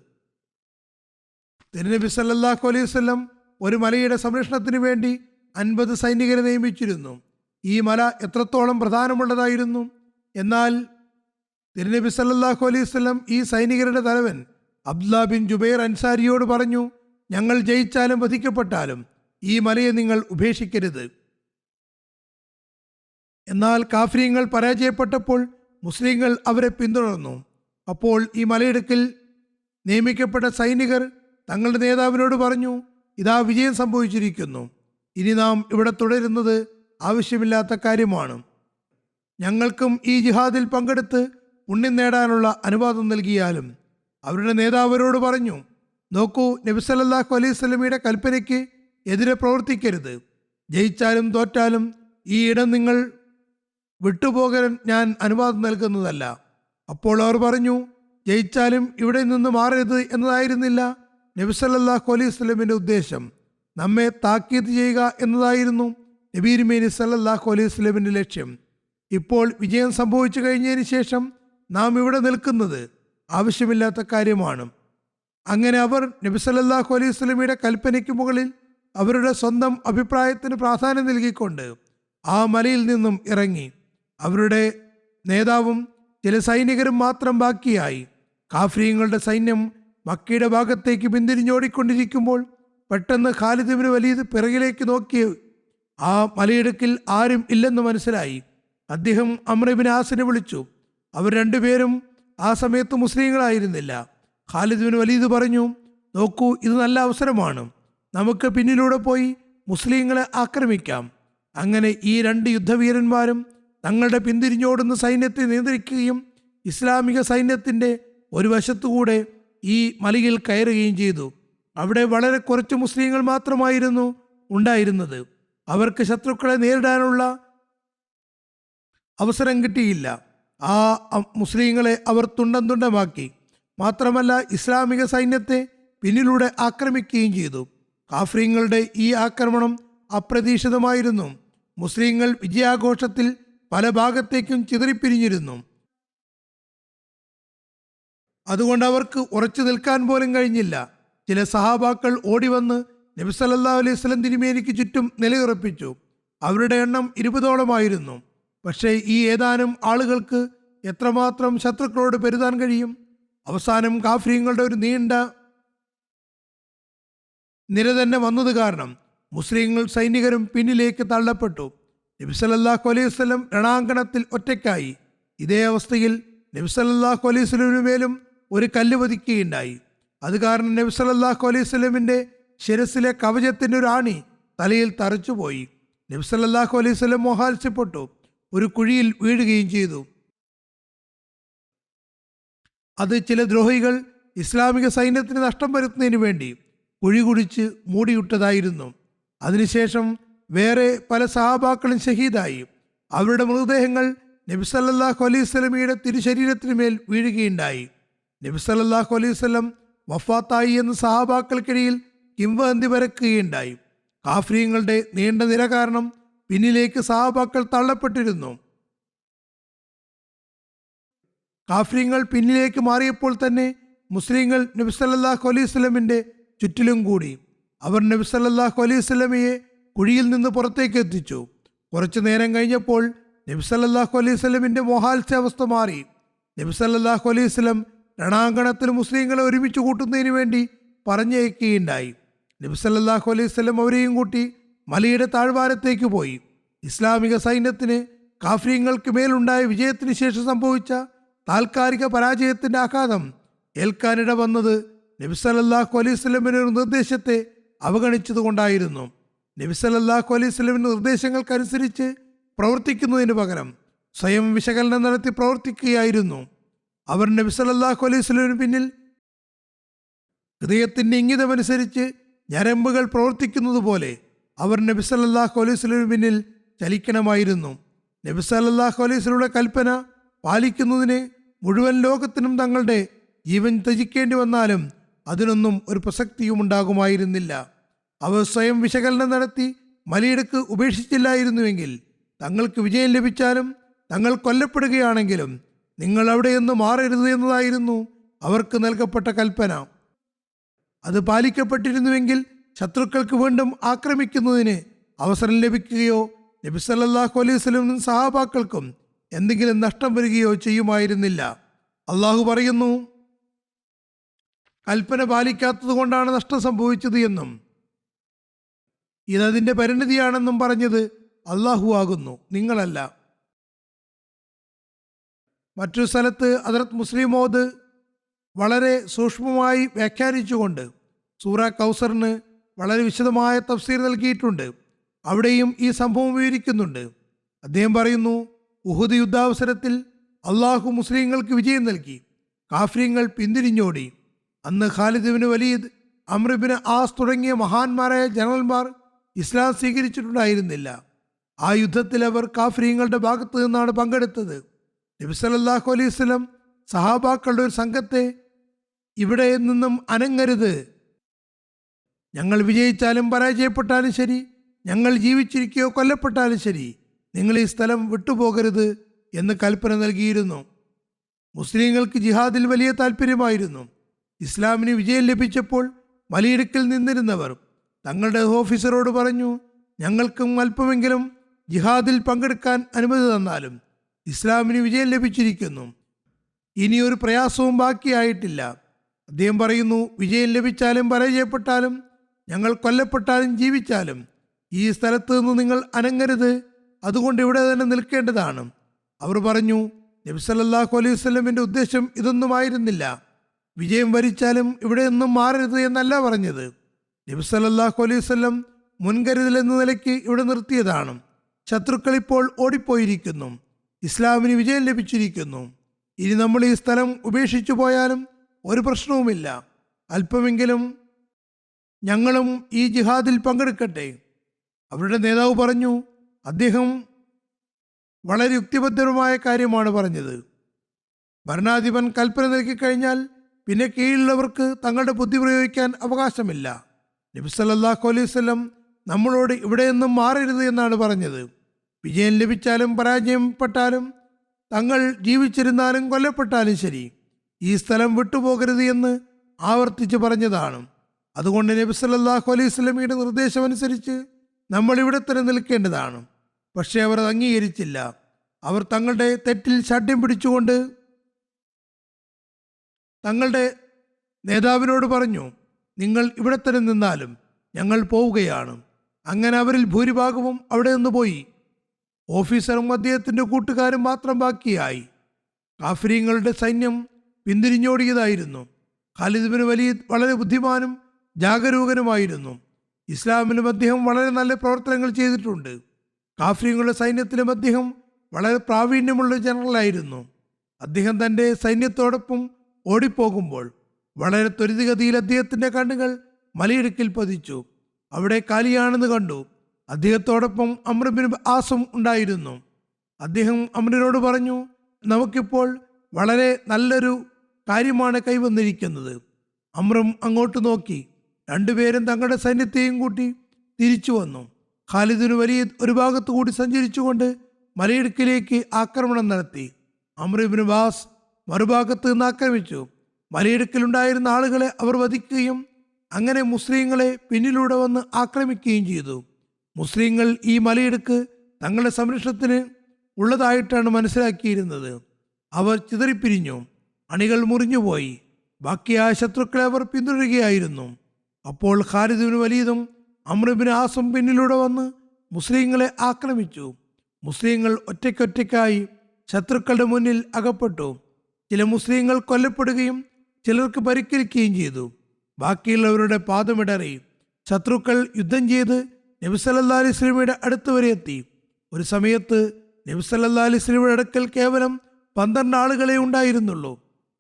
തിരുനബി സല്ലല്ലാഹു അലൈഹി വസല്ലം ഒരു മലയുടെ സംരക്ഷണത്തിന് വേണ്ടി 50 സൈനികരെ നിയമിച്ചിരുന്നു. ഈ മല എത്രത്തോളം പ്രധാനമുള്ളതായിരുന്നു. എന്നാൽ തിരുനബി സല്ലല്ലാഹു അലൈഹി വസല്ലം ഈ സൈനികരുടെ തലവൻ അബ്ദുല്ലാ ബിൻ ജുബൈർ അൻസാരിയോട് പറഞ്ഞു, ഞങ്ങൾ ജയിച്ചാലും വധിക്കപ്പെട്ടാലും ഈ മലയെ നിങ്ങൾ ഉപേക്ഷിക്കരുത്. എന്നാൽ കാഫിര്യങ്ങൾ പരാജയപ്പെട്ടപ്പോൾ മുസ്ലിങ്ങൾ അവരെ പിന്തുടർന്നു. അപ്പോൾ ഈ മലയിടുക്കിൽ നിയമിക്കപ്പെട്ട സൈനികർ തങ്ങളുടെ നേതാവിനോട് പറഞ്ഞു, ഇതാ വിജയം സംഭവിച്ചിരിക്കുന്നു. ഇനി നാം ഇവിടെ തുടരുന്നത് ആവശ്യമില്ലാത്ത കാര്യമാണ്. ഞങ്ങൾക്കും ഈ ജിഹാദിൽ പങ്കെടുത്ത് പുണ്യം നേടാനുള്ള അനുവാദം നൽകിയാലും. അവരുടെ നേതാവരോട് പറഞ്ഞു, നോക്കൂ, നബി സല്ലല്ലാഹു അലൈഹി വസല്ലമയുടെ കൽപ്പനയ്ക്ക് എതിരെ പ്രവർത്തിക്കരുത്. ജയിച്ചാലും തോറ്റാലും ഈ ഇടം നിങ്ങൾ വിട്ടുപോകാൻ ഞാൻ അനുവാദം നൽകുന്നതല്ല. അപ്പോൾ അവർ പറഞ്ഞു, ജയിച്ചാലും ഇവിടെ നിന്ന് മാറരുത് എന്നതായിരുന്നില്ല നബി സല്ലല്ലാഹു അലൈഹി വസല്ലമിൻ്റെ ഉദ്ദേശം. നമ്മെ താക്കീത് ചെയ്യുക എന്നതായിരുന്നു നബി തിരുമേനി സല്ലല്ലാഹു അലൈഹി വസല്ലമിൻ്റെ ലക്ഷ്യം. ഇപ്പോൾ വിജയം സംഭവിച്ചു കഴിഞ്ഞതിന് ശേഷം നാം ഇവിടെ നിൽക്കുന്നത് ആവശ്യമില്ലാത്ത കാര്യമാണ്. അങ്ങനെ അവർ നബി സല്ലല്ലാഹു അലൈഹി വസല്ലമയുടെ കൽപ്പനയ്ക്ക് മുകളിൽ അവരുടെ സ്വന്തം അഭിപ്രായത്തിന് പ്രാധാന്യം നൽകിക്കൊണ്ട് ആ മലയിൽ നിന്നും ഇറങ്ങി. അവരുടെ നേതാവും ചില സൈനികരും മാത്രം ബാക്കിയായി. കാഫിര്യങ്ങളുടെ സൈന്യം മക്കയുടെ ഭാഗത്തേക്ക് പിന്തിരിഞ്ഞോടിക്കൊണ്ടിരിക്കുമ്പോൾ പെട്ടെന്ന് ഖാലിദ് ഇബ്നു വലീദ് പിറകിലേക്ക് നോക്കി ആ മലയിടുക്കിൽ ആരും ഇല്ലെന്ന് മനസ്സിലായി. അദ്ദേഹം അംർ ഇബ്നു ആസിനെ വിളിച്ചു. അവർ രണ്ടുപേരും ആ സമയത്ത് മുസ്ലിങ്ങളായിരുന്നില്ല. ഖാലിദ് ഇബ്നു വലീദ് പറഞ്ഞു, നോക്കൂ, ഇത് നല്ല അവസരമാണ്. നമുക്ക് പിന്നിലൂടെ പോയി മുസ്ലിങ്ങളെ ആക്രമിക്കാം. അങ്ങനെ ഈ 2 യുദ്ധവീരന്മാരും തങ്ങളുടെ പിന്തിരിഞ്ഞോടുന്ന സൈന്യത്തെ നിയന്ത്രിക്കുകയും ഇസ്ലാമിക സൈന്യത്തിൻ്റെ ഒരു വശത്തുകൂടെ ഈ മലയിൽ കയറുകയും ചെയ്തു. അവിടെ വളരെ കുറച്ച് മുസ്ലിങ്ങൾ മാത്രമായിരുന്നു ഉണ്ടായിരുന്നത്. അവർക്ക് ശത്രുക്കളെ നേരിടാനുള്ള അവസരം കിട്ടിയില്ല. ആ മുസ്ലിങ്ങളെ അവർ തുണ്ടം തുണ്ടമാക്കി. മാത്രമല്ല ഇസ്ലാമിക സൈന്യത്തെ പിന്നിലൂടെ ആക്രമിക്കുകയും ചെയ്തു. കാഫിര്യങ്ങളുടെ ഈ ആക്രമണം അപ്രതീക്ഷിതമായിരുന്നു. മുസ്ലിങ്ങൾ വിജയാഘോഷത്തിൽ പല ഭാഗത്തേക്കും ചിതറിപ്പിരിഞ്ഞിരുന്നു. അതുകൊണ്ട് അവർക്ക് ഉറച്ചു നിൽക്കാൻ പോലും കഴിഞ്ഞില്ല. ചില സഹാബാക്കൾ ഓടിവന്ന് നബി സല്ലല്ലാഹു അലൈഹി വസല്ലം തിരുമേനിക്ക് ചുറ്റും നിലയുറപ്പിച്ചു. അവരുടെ എണ്ണം 20ഓളമായിരുന്നു. പക്ഷേ ഈ ഏതാനും ആളുകൾക്ക് എത്രമാത്രം ശത്രുക്കളോട് പെരുതാൻ കഴിയും? അവസാനം കാഫിര്യങ്ങളുടെ ഒരു നീണ്ട നിര തന്നെ വന്നത് കാരണം മുസ്ലിങ്ങൾ സൈനികരും പിന്നിലേക്ക് തള്ളപ്പെട്ടു. നബി സല്ലല്ലാഹു അലൈഹി വസല്ലം രണാങ്കണത്തിൽ ഒറ്റയ്ക്കായി. ഇതേ അവസ്ഥയിൽ നബി സല്ലല്ലാഹു അലൈഹി വസല്ലമിന് മേലും ഒരു കല്ല് പതിക്കുകയുണ്ടായി. അത് കാരണം നബി സല്ലല്ലാഹു അലൈഹി വസല്ലമിൻ്റെ ശിരസിലെ കവചത്തിൻ്റെ ഒരു ആണി തലയിൽ തറച്ചുപോയി. നബി സല്ലല്ലാഹു അലൈഹി വസല്ലം മോഹാത്സ്യപ്പെട്ടു ഒരു കുഴിയിൽ വീഴുകയും ചെയ്തു. അത് ചില ദ്രോഹികൾ ഇസ്ലാമിക സൈന്യത്തിന് നഷ്ടം വരുത്തുന്നതിന് വേണ്ടി കുഴി കുടിച്ച് മൂടിയിട്ടതായിരുന്നു. അതിനുശേഷം വേറെ പല സഹാബാക്കളും ഷഹീദായി. അവരുടെ മൃതദേഹങ്ങൾ നബി സല്ലല്ലാഹു അലൈഹി വസല്ലമയുടെ തിരുശരീരത്തിന് മേൽ വീഴുകയുണ്ടായി. നബി സല്ലല്ലാഹു അലൈഹി വസല്ലം വഫാത്തായി എന്ന് സഹാബാക്കൾക്കിടയിൽ കിംവദന്തി പരക്കുകയുണ്ടായി. കാഫിര്യങ്ങളുടെ നീണ്ട നിര കാരണം പിന്നിലേക്ക് സഹാബാക്കൾ തള്ളപ്പെട്ടിരുന്നു. കാഫിര്യങ്ങൾ പിന്നിലേക്ക് മാറിയപ്പോൾ തന്നെ മുസ്ലിങ്ങൾ നബി സല്ലല്ലാഹു അലൈഹി വസല്ലമിൻ്റെ ചുറ്റിലും കൂടി. അവർ നബി സല്ലല്ലാഹു അലൈഹി വസല്ലമയെ കുഴിയിൽ നിന്ന് പുറത്തേക്ക് എത്തിച്ചു. കുറച്ചു നേരം കഴിഞ്ഞപ്പോൾ നബി സല്ലല്ലാഹു അലൈഹി വസല്ലമിൻ്റെ മോഹാത്സ്യാവസ്ഥ മാറി. നബി സല്ലല്ലാഹു അലൈഹി വസല്ലം രണാങ്കണത്തിൽ മുസ്ലിങ്ങളെ ഒരുമിച്ച് കൂട്ടുന്നതിന് വേണ്ടി പറഞ്ഞയക്കുകയുണ്ടായി. നബി സല്ലല്ലാഹു അലൈഹി വസല്ലം അവരെയും കൂട്ടി മലയുടെ താഴ്വാരത്തേക്ക് പോയി. ഇസ്ലാമിക സൈന്യത്തിന് കാഫിര്യങ്ങൾക്ക് മേലുണ്ടായ വിജയത്തിന് ശേഷം സംഭവിച്ച താൽക്കാലിക പരാജയത്തിൻ്റെ ആഘാതം ഏൽക്കാനിട വന്നത് നബി സല്ലല്ലാഹു അലൈഹി വസല്ലമയുടെ ഒരു നിർദ്ദേശത്തെ അവഗണിച്ചതുകൊണ്ടായിരുന്നു. നബി സല്ലല്ലാഹു അലൈഹി വസല്ലമയുടെ നിർദ്ദേശങ്ങൾക്കനുസരിച്ച് പ്രവർത്തിക്കുന്നതിന് പകരം സ്വയം വിശകലനം നടത്തി പ്രവർത്തിക്കുകയായിരുന്നു. അവർ നബി സല്ലല്ലാഹു അലൈഹി വസല്ലമയുടെ പിന്നിൽ ഹൃദയത്തിൻ്റെ ഇംഗിതമനുസരിച്ച് ഞരമ്പുകൾ പ്രവർത്തിക്കുന്നത് പോലെ അവർ നബി സല്ലല്ലാഹു അലൈഹി വസല്ലമയുടെ പിന്നിൽ ചലിക്കണമായിരുന്നു. നബി സല്ലല്ലാഹു അലൈഹി വസല്ലമയുടെ കൽപ്പന പാലിക്കുന്നതിന് മുഴുവൻ ലോകത്തിനും തങ്ങളുടെ ജീവൻ ത്യജിക്കേണ്ടി വന്നാലും അതിനൊന്നും ഒരു പ്രസക്തിയും ഉണ്ടാകുമായിരുന്നില്ല. അവർ സ്വയം വിശകലനം നടത്തി മലയിടുക്ക് ഉപേക്ഷിച്ചില്ലായിരുന്നുവെങ്കിൽ തങ്ങൾക്ക് വിജയം ലഭിച്ചാലും തങ്ങൾ കൊല്ലപ്പെടുകയാണെങ്കിലും നിങ്ങൾ അവിടെ നിന്ന് മാറരുത് എന്നതായിരുന്നു അവർക്ക് നൽകപ്പെട്ട കൽപ്പന. അത് പാലിക്കപ്പെട്ടിരുന്നുവെങ്കിൽ ശത്രുക്കൾക്ക് വീണ്ടും ആക്രമിക്കുന്നതിന് അവസരം ലഭിക്കുകയോ നബി സല്ലല്ലാഹു അലൈഹി വസല്ലം സഹാബാക്കൾക്കും എന്തെങ്കിലും നഷ്ടം വരികയോ ചെയ്യുമായിരുന്നില്ല. അള്ളാഹു പറയുന്നു, കൽപ്പന പാലിക്കാത്തത് കൊണ്ടാണ് നഷ്ടം സംഭവിച്ചത് എന്നും ഇതതിൻ്റെ പരിണിതിയാണെന്നും പറഞ്ഞത് അള്ളാഹു ആകുന്നു, നിങ്ങളല്ല. മറ്റൊരു സ്ഥലത്ത് ഹദ്റത്ത് മുസ്ലിം മൗദ് വളരെ സൂക്ഷ്മമായി വ്യാഖ്യാനിച്ചുകൊണ്ട് സൂറ കൗസറിന് വളരെ വിശദമായ തഫ്സീർ നൽകിയിട്ടുണ്ട്. അവിടെയും ഈ സംഭവം വിവരിക്കുന്നുണ്ട്. അദ്ദേഹം പറയുന്നു, ഉഹുദ് യുദ്ധാവസരത്തിൽ അള്ളാഹു മുസ്ലിങ്ങൾക്ക് വിജയം നൽകി. കാഫിര്യങ്ങൾ പിന്തിരിഞ്ഞോടി. അന്ന് ഖാലിദ് ഇബ്നു വലീദ്, അംർ ഇബ്നു ആസ് തുടങ്ങിയ മഹാന്മാരായ ജനറൽമാർ ഇസ്ലാം സ്വീകരിച്ചിട്ടുണ്ടായിരുന്നില്ല. ആ യുദ്ധത്തിൽ അവർ കാഫിര്യങ്ങളുടെ ഭാഗത്തു നിന്നാണ് പങ്കെടുത്തത്. നബി സല്ലല്ലാഹു അലൈഹി വസല്ലം സഹാബാക്കളുടെ ഒരു സംഘത്തെ ഇവിടെ നിന്നും അനങ്ങരുത്, ഞങ്ങൾ വിജയിച്ചാലും പരാജയപ്പെട്ടാലും ശരി, ഞങ്ങൾ ജീവിച്ചിരിക്കുകയോ കൊല്ലപ്പെട്ടാലും ശരി, നിങ്ങൾ ഈ സ്ഥലം വിട്ടുപോകരുത് എന്ന് കൽപ്പന നൽകിയിരുന്നു. മുസ്ലിങ്ങൾക്ക് ജിഹാദിൽ വലിയ താല്പര്യമായിരുന്നു. ഇസ്ലാമിന് വിജയം ലഭിച്ചപ്പോൾ മലയിടുക്കിൽ നിന്നിരുന്നവർ തങ്ങളുടെ ഓഫീസറോട് പറഞ്ഞു, ഞങ്ങൾക്കും അല്പമെങ്കിലും ജിഹാദിൽ പങ്കെടുക്കാൻ അനുമതി തന്നാലും ഇസ്ലാമിന് വിജയം ലഭിച്ചിരിക്കുന്നു, ഇനിയൊരു പ്രയാസവും ബാക്കിയായിട്ടില്ല. അദ്ദേഹം പറയുന്നു, വിജയം ലഭിച്ചാലും പരാജയപ്പെട്ടാലും ഞങ്ങൾ കൊല്ലപ്പെട്ടാലും ജീവിച്ചാലും ഈ സ്ഥലത്ത് നിന്ന് നിങ്ങൾ അനങ്ങരുത്, അതുകൊണ്ട് ഇവിടെ തന്നെ നിൽക്കേണ്ടതാണ്. അവർ പറഞ്ഞു, നബി സല്ലല്ലാഹു അലൈഹി വസല്ലമിൻ്റെ ഉദ്ദേശം ഇതൊന്നുമായിരുന്നില്ല. വിജയം വരിച്ചാലും ഇവിടെ നിന്നും മാറരുത് എന്നല്ല പറഞ്ഞത്. നബി സല്ലല്ലാഹു അലൈഹി വസല്ലം മുൻകരുതൽ എന്ന നിലയ്ക്ക് ഇവിടെ നിർത്തിയതാണ്. ശത്രുക്കൾ ഇപ്പോൾ ഓടിപ്പോയിരിക്കുന്നു, ഇസ്ലാമിന് വിജയം ലഭിച്ചിരിക്കുന്നു. ഇനി നമ്മൾ ഈ സ്ഥലം ഉപേക്ഷിച്ചു പോയാലും ഒരു പ്രശ്നവുമില്ല. അല്പമെങ്കിലും ഞങ്ങളും ഈ ജിഹാദിൽ പങ്കെടുക്കട്ടെ. അവരുടെ നേതാവ് പറഞ്ഞു, അദ്ദേഹം വളരെ യുക്തിബദ്ധമായ കാര്യമാണ് പറഞ്ഞത്. ഭരണാധിപൻ കൽപ്പന നൽകിക്കഴിഞ്ഞാൽ പിന്നെ കീഴിലുള്ളവർക്ക് തങ്ങളുടെ ബുദ്ധി പ്രയോഗിക്കാൻ അവകാശമില്ല. നബി സല്ലല്ലാഹു അലൈഹി വസല്ലം നമ്മളോട് ഇവിടെ നിന്നും മാറരുത് എന്നാണ് പറഞ്ഞത്. വിജയം ലഭിച്ചാലും പരാജയപ്പെട്ടാലും തങ്ങൾ ജീവിച്ചിരുന്നാലും കൊല്ലപ്പെട്ടാലും ശരി, ഈ സ്ഥലം വിട്ടുപോകരുത് എന്ന് ആവർത്തിച്ച് പറഞ്ഞതാണ്. അതുകൊണ്ട് നബി സല്ലല്ലാഹു അലൈഹി വസല്ലമയുടെ നിർദ്ദേശമനുസരിച്ച് നമ്മൾ ഇവിടെ തന്നെ നിൽക്കേണ്ടതാണ്. പക്ഷേ അവർ അത് അംഗീകരിച്ചില്ല. അവർ തങ്ങളുടെ തെറ്റിൽ ശാഠ്യം പിടിച്ചുകൊണ്ട് തങ്ങളുടെ നേതാവിനോട് പറഞ്ഞു, നിങ്ങൾ ഇവിടെ തന്നെ നിന്നാലും ഞങ്ങൾ പോവുകയാണ്. അങ്ങനെ അവരിൽ ഭൂരിഭാഗവും അവിടെ നിന്ന് പോയി. ഓഫീസറും അദ്ദേഹത്തിൻ്റെ കൂട്ടുകാരും മാത്രം ബാക്കിയായി. കാഫിര്യങ്ങളുടെ സൈന്യം പിന്തിരിഞ്ഞോടിയതായിരുന്നു. ഖാലിദ് ഇബ്നു വലീദ് വളരെ ബുദ്ധിമാനും ജാഗരൂകനുമായിരുന്നു. ഇസ്ലാമിലും അദ്ദേഹം വളരെ നല്ല പ്രവർത്തനങ്ങൾ ചെയ്തിട്ടുണ്ട്. കാഫിര്യങ്ങളുടെ സൈന്യത്തിലും അദ്ദേഹം വളരെ പ്രാവീണ്യമുള്ള ജനറലായിരുന്നു. അദ്ദേഹം തൻ്റെ സൈന്യത്തോടൊപ്പം ഓടിപ്പോകുമ്പോൾ വളരെ ത്വരിതഗതിയിൽ അദ്ദേഹത്തിൻ്റെ കണ്ണുകൾ മലയിടുക്കിൽ പതിച്ചു. അവിടെ കാലിയാണെന്ന് കണ്ടു. അദ്ദേഹത്തോടൊപ്പം അംർ ഇബ്നു ആസും ഉണ്ടായിരുന്നു. അദ്ദേഹം അംറിനോട് പറഞ്ഞു, നമുക്കിപ്പോൾ വളരെ നല്ലൊരു കാര്യമാണ് കൈവന്നിരിക്കുന്നത്. അംറും അങ്ങോട്ട് നോക്കി. രണ്ടുപേരും തങ്ങളുടെ സൈന്യത്തെയും കൂട്ടി തിരിച്ചു വന്നു. ഖാലിദ് ഇബ്നു വലീദ് ഒരു ഭാഗത്തു കൂടി സഞ്ചരിച്ചുകൊണ്ട് മലയിടുക്കിലേക്ക് ആക്രമണം നടത്തി. അംർ ഇബ്നു ആസ് മറുഭാഗത്ത് നിന്ന് ആക്രമിച്ചു. മലയിടുക്കിലുണ്ടായിരുന്ന ആളുകളെ അവർ വധിക്കുകയും അങ്ങനെ മുസ്ലിങ്ങളെ പിന്നിലൂടെ വന്ന് ആക്രമിക്കുകയും ചെയ്തു. മുസ്ലിങ്ങൾ ഈ മലയിടുക്ക് തങ്ങളുടെ സംരക്ഷണത്തിന് ഉള്ളതായിട്ടാണ് മനസ്സിലാക്കിയിരുന്നത്. അവർ ചിതറിപ്പിരിഞ്ഞു. അണികൾ മുറിഞ്ഞുപോയി. ബാക്കിയായ ശത്രുക്കളെ അവർ പിന്തുടരുകയായിരുന്നു. അപ്പോൾ ഖാലിദ് ഇബ്നു വലീദും അംർ ഇബ്നു ആസും പിന്നിലൂടെ വന്ന് മുസ്ലിങ്ങളെ ആക്രമിച്ചു. മുസ്ലിങ്ങൾ ഒറ്റയ്ക്കൊറ്റയ്ക്കായി ശത്രുക്കളുടെ മുന്നിൽ അകപ്പെട്ടു. ചില മുസ്ലിങ്ങൾ കൊല്ലപ്പെടുകയും ചിലർക്ക് പരിക്കേൽക്കുകയും ചെയ്തു. ബാക്കിയുള്ളവരുടെ പാദമിടറി. ശത്രുക്കൾ യുദ്ധം ചെയ്ത് നബി സല്ലല്ലാഹു അലൈഹി വസല്ലമയുടെ അടുത്ത് വരെ എത്തി. ഒരു സമയത്ത് നബി സല്ലല്ലാഹു അലൈഹി വസല്ലമയുടെ അടുക്കൽ കേവലം 12 ആളുകളെ ഉണ്ടായിരുന്നുള്ളൂ.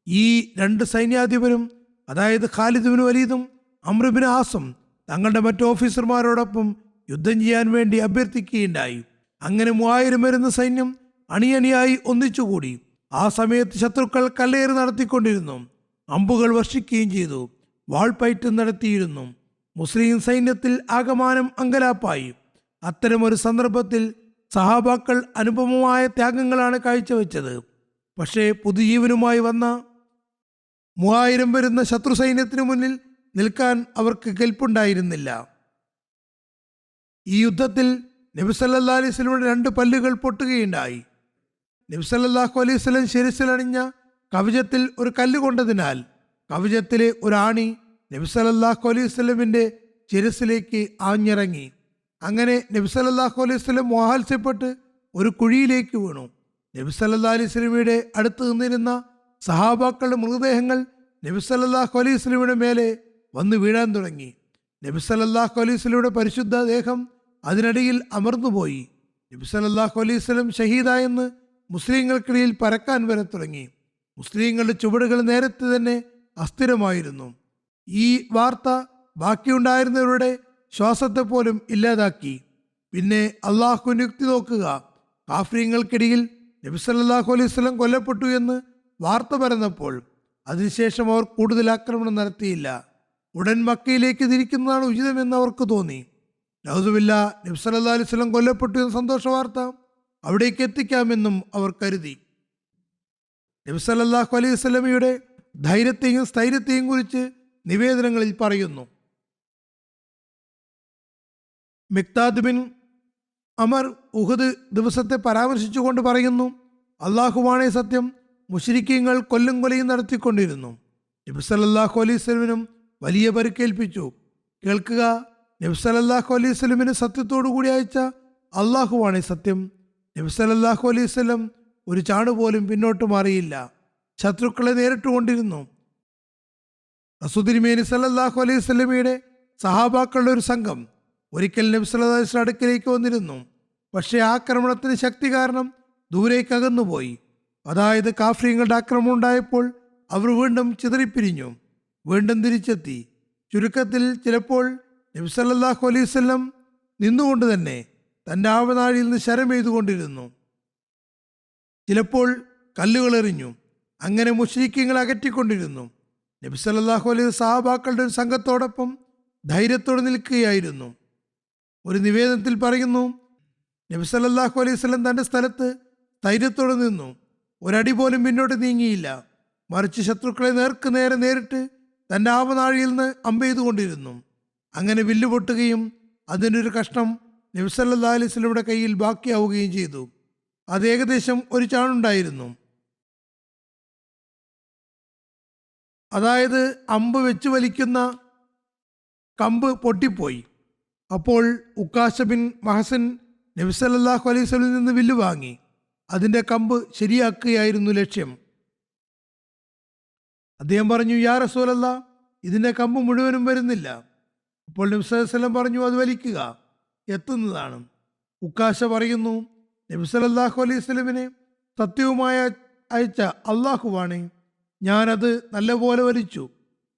ഈ 2 സൈന്യാധിപരും, അതായത് ഖാലിദ് ബിൻ വലീദും അംർ ബിൻ ആസും, തങ്ങളുടെ മറ്റു ഓഫീസർമാരോടൊപ്പം യുദ്ധം ചെയ്യാൻ വേണ്ടി അഭ്യർത്ഥിക്കുകയുണ്ടായി. അങ്ങനെ 3000 വരുന്ന സൈന്യം അണിയണിയായി ഒന്നിച്ചുകൂടി. ആ സമയത്ത് ശത്രുക്കൾ കല്ലേറ് നടത്തിക്കൊണ്ടിരുന്നു. അമ്പുകൾ വർഷിക്കുകയും ചെയ്തു. വാൾപ്പയറ്റും നടത്തിയിരുന്നു. മുസ്ലിം സൈന്യത്തിൽ ആകമാനം അങ്കലാപ്പായി. അത്തരമൊരു സന്ദർഭത്തിൽ സഹാബാക്കൾ അനുപമമായ ത്യാഗങ്ങളാണ് കാഴ്ചവെച്ചത്. പക്ഷേ പുതുജീവനുമായി വന്ന 3000 വരുന്ന ശത്രു സൈന്യത്തിന് മുന്നിൽ നിൽക്കാൻ അവർക്ക് കെൽപ്പുണ്ടായിരുന്നില്ല. ഈ യുദ്ധത്തിൽ നബി സല്ലല്ലാഹു അലൈഹി വസല്ലമയുടെ 2 പല്ലുകൾ പൊട്ടുകയുണ്ടായി. നബി സല്ലല്ലാഹു അലൈഹി വസല്ലം ശിരസിലണിഞ്ഞ കവചത്തിൽ ഒരു കല്ല് കൊണ്ടതിനാൽ കവചത്തിലെ ഒരു ആണി നബി സല്ലല്ലാഹു അലൈഹി വസല്ലമിന്റെ ശിരസിലേക്ക് ആഞ്ഞിറങ്ങി. അങ്ങനെ നബി സല്ലല്ലാഹു അലൈഹി വസല്ലം മോഹാത്സ്യപ്പെട്ട് ഒരു കുഴിയിലേക്ക് വീണു. നബി സല്ലല്ലാഹു അലൈഹി വസല്ലമയുടെ അടുത്ത് നിന്നിരുന്ന സഹാബാക്കളുടെ മൃതദേഹങ്ങൾ നബി സല്ലല്ലാഹു അലൈഹി വസല്ലമയുടെ മേലെ വന്ന് വീഴാൻ തുടങ്ങി. നബി സല്ലല്ലാഹു അലൈഹി വസല്ലമയുടെ പരിശുദ്ധ ദേഹം അതിനിടയിൽ അമർന്നുപോയി. നബി സല്ലല്ലാഹു അലൈഹി വസല്ലം ഷഹീദായെന്ന് മുസ്ലിങ്ങൾക്കിടയിൽ പരക്കാൻ വരെ തുടങ്ങി. മുസ്ലിങ്ങളുടെ ചുവടുകൾ നേരത്തെ തന്നെ അസ്ഥിരമായിരുന്നു. ഈ വാർത്ത ബാക്കിയുണ്ടായിരുന്നവരുടെ ശ്വാസത്തെ പോലും ഇല്ലാതാക്കി. പിന്നെ അള്ളാഹുവിന്റെ യുക്തി നോക്കുക. കാഫിര്യങ്ങൾക്കിടയിൽ നബി സല്ലല്ലാഹു അലൈഹി വസല്ലം കൊല്ലപ്പെട്ടു എന്ന് വാർത്ത പരന്നപ്പോൾ അതിനുശേഷം അവർ കൂടുതൽ ആക്രമണം നടത്തിയില്ല. ഉടൻ മക്കയിലേക്ക് തിരിക്കുന്നതാണ് ഉചിതമെന്ന് അവർക്ക് തോന്നി. നൗസുബില്ലാ, നബി സല്ലല്ലാഹു അലൈഹി വസല്ലം കൊല്ലപ്പെട്ടു എന്ന സന്തോഷ വാർത്ത അവിടേക്ക് എത്തിക്കാമെന്നും അവർ കരുതി. നബി സല്ലല്ലാഹു അലൈഹി വസല്ലമയുടെ ധൈര്യത്തെയും സ്ഥൈര്യത്തെയും കുറിച്ച് നിവേദനങ്ങളിൽ പറയുന്നു. മിഖ്താദ് ബിൻ അമർ ഉഹദ് ദിവസത്തെ പരാമർശിച്ചുകൊണ്ട് പറയുന്നു, അള്ളാഹുവാണേ സത്യം, മുശ്രിക്കീങ്ങൾ കൊല്ലും കൊലയും നടത്തിക്കൊണ്ടിരുന്നു. നബി സല്ലല്ലാഹു അലൈഹി വസല്ലമിനും വലിയ പരിക്കേൽപ്പിച്ചു. കേൾക്കുക, നബി സല്ലല്ലാഹു അലൈഹി വസല്ലമിന് സത്യത്തോടു കൂടി അയച്ച അള്ളാഹുവാണേ സത്യം, നബി സല്ലല്ലാഹു അലൈഹി വസല്ലം ഒരു ചാണുപോലും പിന്നോട്ട് മാറിയില്ല. ശത്രുക്കളെ നേരിട്ടുകൊണ്ടിരുന്നു. റസൂലുള്ളാഹി സല്ലല്ലാഹു അലൈഹി വസല്ലമയുടെ സഹാബാക്കളുടെ ഒരു സംഘം ഒരിക്കൽ നബി സല്ലല്ലാഹു അലൈഹി വസല്ലം അടുക്കലേക്ക് വന്നിരുന്നു. പക്ഷേ ആക്രമണത്തിന് ശക്തി കാരണം ദൂരേക്ക് അകന്നുപോയി. അതായത് കാഫിര്യങ്ങളുടെ ആക്രമണം ഉണ്ടായപ്പോൾ അവർ വീണ്ടും ചിതറിപ്പിരിഞ്ഞു, വീണ്ടും തിരിച്ചെത്തി. ചുരുക്കത്തിൽ ചിലപ്പോൾ നബി സല്ലല്ലാഹു അലൈഹി വസല്ലം നിന്നുകൊണ്ട് തന്നെ തൻ്റെ ആവനാഴിയിൽ നിന്ന് ശരം എയ്തുകൊണ്ടിരുന്നു, ചിലപ്പോൾ കല്ലുകൾ എറിഞ്ഞു. അങ്ങനെ മുശ്രിക്കീങ്ങൾ അകറ്റിക്കൊണ്ടിരുന്നു. നബി സല്ലല്ലാഹു അലൈഹി സഹാബാക്കളുടെ ഒരു സംഘത്തോടൊപ്പം ധൈര്യത്തോടെ നിൽക്കുകയായിരുന്നു. ഒരു നിവേദനത്തിൽ പറയുന്നു, നബി സല്ലല്ലാഹു അലൈഹി വസല്ലം തൻ്റെ സ്ഥലത്ത് ധൈര്യത്തോടെ നിന്നു. ഒരടി പോലും പിന്നോട്ട് നീങ്ങിയില്ല. മറിച്ച് ശത്രുക്കളെ നേർക്ക് നേരെ നേരിട്ട് തൻ്റെ ആവനാഴിയിൽ നിന്ന് അമ്പെയ്തുകൊണ്ടിരുന്നു. അങ്ങനെ വില്ല് പൊട്ടുകയും അതിൻ്റെ ഒരു കഷ്ണം നബി സല്ലല്ലാഹു അലൈഹി വസല്ലമയുടെ കയ്യിൽ ബാക്കിയാവുകയും ചെയ്തു. അത് ഏകദേശം ഒരു ചാണുണ്ടായിരുന്നു. അതായത് അമ്പ് വെച്ച് വലിക്കുന്ന കമ്പ് പൊട്ടിപ്പോയി. അപ്പോൾ ഉക്കാശ ബിൻ മഹസൻ നബി സല്ലല്ലാഹു അലൈഹി വസല്ലമയിൽ നിന്ന് വില്ല് വാങ്ങി അതിൻ്റെ കമ്പ് ശരിയാക്കുകയായിരുന്നു ലക്ഷ്യം. അദ്ദേഹം പറഞ്ഞു, യാ റസൂലല്ലാഹ്, ഇതിൻ്റെ കമ്പ് മുഴുവനും വരുന്നില്ല. അപ്പോൾ നബി സല്ലല്ലാഹു അലൈഹി വസല്ലം പറഞ്ഞു, അത് വലിക്കുക, എത്തുന്നതാണ്. ഉക്കാശ പറയുന്നു, നബി സല്ലല്ലാഹു അലൈഹി വസല്ലമിനെ സത്യവുമായ അയച്ച അള്ളാഹുവാണ്, ഞാനത് നല്ലപോലെ വലിച്ചു.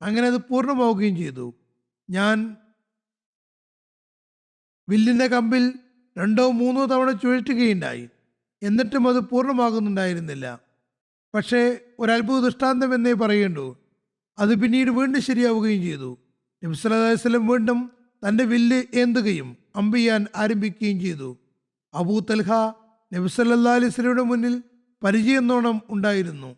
അങ്ങനെ അത് പൂർണ്ണമാവുകയും ചെയ്തു. ഞാൻ വില്ലിൻ്റെ കമ്പിൽ 2 or 3 തവണ ചുഴറ്റുകയുണ്ടായി, എന്നിട്ടും അത് പൂർണ്ണമാകുന്നുണ്ടായിരുന്നില്ല. പക്ഷേ ഒരത്ഭുത ദൃഷ്ടാന്തം എന്നേ പറയേണ്ടൂ. അത് പിന്നീട് വീണ്ടും ശരിയാവുകയും ചെയ്തു. നബി സല്ലല്ലാഹു അലൈഹി വസല്ലം വീണ്ടും തൻ്റെ വില്ല് ഏന്തുകയും അമ്പെയ്യാൻ ആരംഭിക്കുകയും ചെയ്തു. അബൂ തൽഹ നബി സല്ലല്ലാഹു അലൈഹി വസല്ലമയുടെ മുന്നിൽ പരിചയന്നോണം ഉണ്ടായിരുന്നു.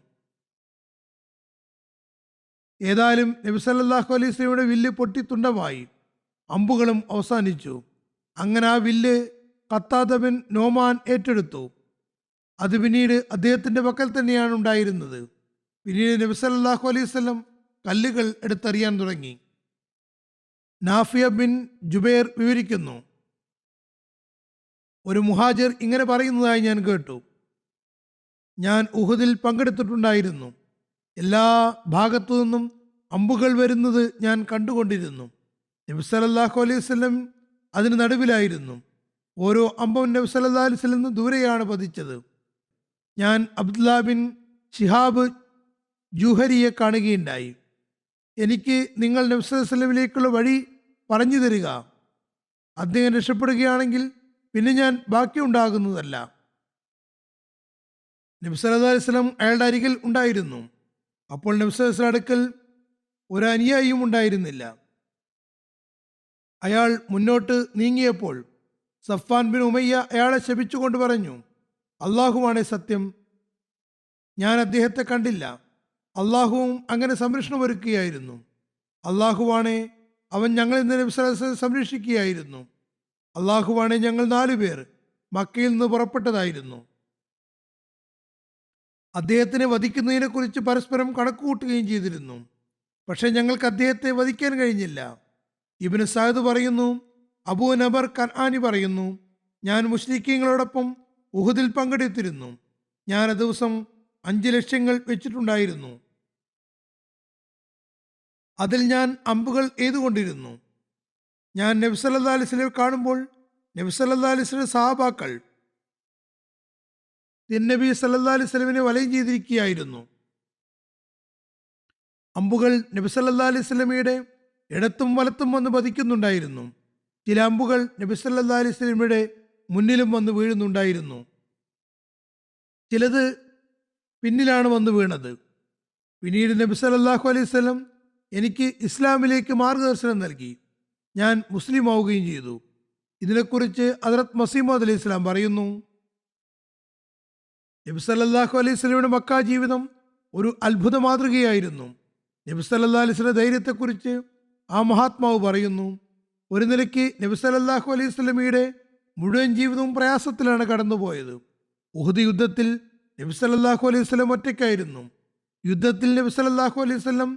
ഏതായാലും നബി സല്ലല്ലാഹു അലൈഹി വസല്ലമയുടെ വില്ല് പൊട്ടിത്തുണ്ടമായി, അമ്പുകളും അവസാനിച്ചു. അങ്ങനെ ആ വില്ല് ഖത്താദ ബിൻ നോമാൻ ഏറ്റെടുത്തു. അത് പിന്നീട് അദ്ദേഹത്തിൻ്റെ പക്കൽ തന്നെയാണ് ഉണ്ടായിരുന്നത്. പിന്നീട് നബി സല്ലല്ലാഹു അലൈഹി വസല്ലം കല്ലുകൾ എടുത്തെറിയാൻ തുടങ്ങി. നാഫിയ ബിൻ ജുബൈർ വിവരിക്കുന്നു, ഒരു മുഹാജിർ ഇങ്ങനെ പറയുന്നതായി ഞാൻ കേട്ടു, ഞാൻ ഉഹദിൽ പങ്കെടുത്തിട്ടുണ്ടായിരുന്നു. എല്ലാ ഭാഗത്തു നിന്നും അമ്പുകൾ വരുന്നത് ഞാൻ കണ്ടുകൊണ്ടിരുന്നു. നബി സല്ലല്ലാഹു അലൈഹി വസല്ലം അതിന് നടുവിലായിരുന്നു. ഓരോ അമ്പും നബി സല്ലല്ലാഹു അലൈഹി വസല്ലം ദൂരെയാണ് പതിച്ചത്. ഞാൻ അബ്ദുല്ലാ ബിൻ ഷിഹാബ് ജുഹരിയെ കാണുകയുണ്ടായി. എനിക്ക് നിങ്ങൾ നബി സല്ലല്ലാഹു അലൈഹി വസല്ലമിലേക്കുള്ള വഴി പറഞ്ഞു തരിക. അദ്ദേഹം രക്ഷപ്പെടുകയാണെങ്കിൽ പിന്നെ ഞാൻ ബാക്കിയുണ്ടാകുന്നതല്ല. നബി സല്ലല്ലാഹു അലൈഹി വസല്ലം അയാളുടെ അരികിൽ ഉണ്ടായിരുന്നു. അപ്പോൾ നബി സല്ലല്ലാഹു അലൈഹി വസല്ലം അടുക്കൽ ഒരു അനുയായിയും ഉണ്ടായിരുന്നില്ല. അയാൾ മുന്നോട്ട് നീങ്ങിയപ്പോൾ സഫ്വാൻ ബിൻ ഉമയ്യ അയാളെ ശപിച്ചുകൊണ്ട് പറഞ്ഞു, അള്ളാഹുവാണേ സത്യം, ഞാൻ അദ്ദേഹത്തെ കണ്ടില്ല. അള്ളാഹുവും അങ്ങനെ സംരക്ഷണം ഒരുക്കുകയായിരുന്നു. അള്ളാഹുവാണേ, അവൻ ഞങ്ങളിൽ നിന്ന് നബി സല്ലല്ലാഹു അലൈഹി വസല്ലം സംരക്ഷിക്കുകയായിരുന്നു. അള്ളാഹുവാണേ, ഞങ്ങൾ 4 പേർ മക്കയിൽ നിന്ന് പുറപ്പെട്ടതായിരുന്നു. അദ്ദേഹത്തിനെ വധിക്കുന്നതിനെ കുറിച്ച് പരസ്പരം കണക്കുകൂട്ടുകയും ചെയ്തിരുന്നു. പക്ഷേ ഞങ്ങൾക്ക് അദ്ദേഹത്തെ വധിക്കാൻ കഴിഞ്ഞില്ല. ഇബ്നു സഅദ് പറയുന്നു, അബൂ നബർ കൻആനി പറയുന്നു, ഞാൻ മുശ്രിക്കീങ്ങളോടൊപ്പം ഉഹുദിൽ പങ്കെടുത്തിരുന്നു. ഞാൻ ആ ദിവസം 5 ലക്ഷ്യങ്ങൾ വെച്ചിട്ടുണ്ടായിരുന്നു. അതിൽ ഞാൻ അമ്പുകൾ എയ്തുകൊണ്ടിരുന്നു. ഞാൻ നബി സല്ലല്ലാഹു അലൈഹി വസല്ലം കാണുമ്പോൾ നബി സല്ലല്ലാഹു അലൈഹി വസല്ലം സഹാബാക്കൾ തിരുനബി സല്ലല്ലാഹു അലൈഹി വസല്ലമിനെ വലയം ചെയ്തിരിക്കുകയായിരുന്നു. അമ്പുകൾ നബി സല്ലല്ലാഹു അലൈഹി വസല്ലമയുടെ ഇടത്തും വലത്തും വന്ന് പതിക്കുന്നുണ്ടായിരുന്നു. ചില അമ്പുകൾ നബി സല്ലല്ലാഹു അലൈഹി വസല്ലമയുടെ മുന്നിലും വന്ന് വീഴുന്നുണ്ടായിരുന്നു. ചിലത് പിന്നിലാണ് വന്ന് വീണത്. പിന്നീട് നബി സല്ലല്ലാഹു അലൈഹി വസല്ലം എനിക്ക് ഇസ്ലാമിലേക്ക് മാർഗദർശനം നൽകി. ഞാൻ മുസ്ലിം ആവുകയും ചെയ്തു. ഇതിനെക്കുറിച്ച് ഹദ്റത്ത് മസീഹ് മൗഊദ് അലൈഹി സ്വലാം പറയുന്നു, നബി സല്ലല്ലാഹു അലൈഹി വസല്ലമയുടെ മക്ക ജീവിതം ഒരു അത്ഭുത മാതൃകയായിരുന്നു. നബി സല്ലല്ലാഹു അലൈഹി വസല്ലം ധൈര്യത്തെക്കുറിച്ച് ആ മഹാത്മാവ് പറയുന്നു, ഒരു നിലയ്ക്ക് നബി സല്ലല്ലാഹു അലൈഹി വസല്ലമയുടെ മുഴുവൻ ജീവിതവും പ്രയാസത്തിലാണ് കടന്നുപോയത്. ഉഹദ് യുദ്ധത്തിൽ നബി സല്ലല്ലാഹു അലൈഹി വസല്ലം ഒറ്റയ്ക്കായിരുന്നു. യുദ്ധത്തിൽ നബി സല്ലല്ലാഹു അലൈഹി വസല്ലം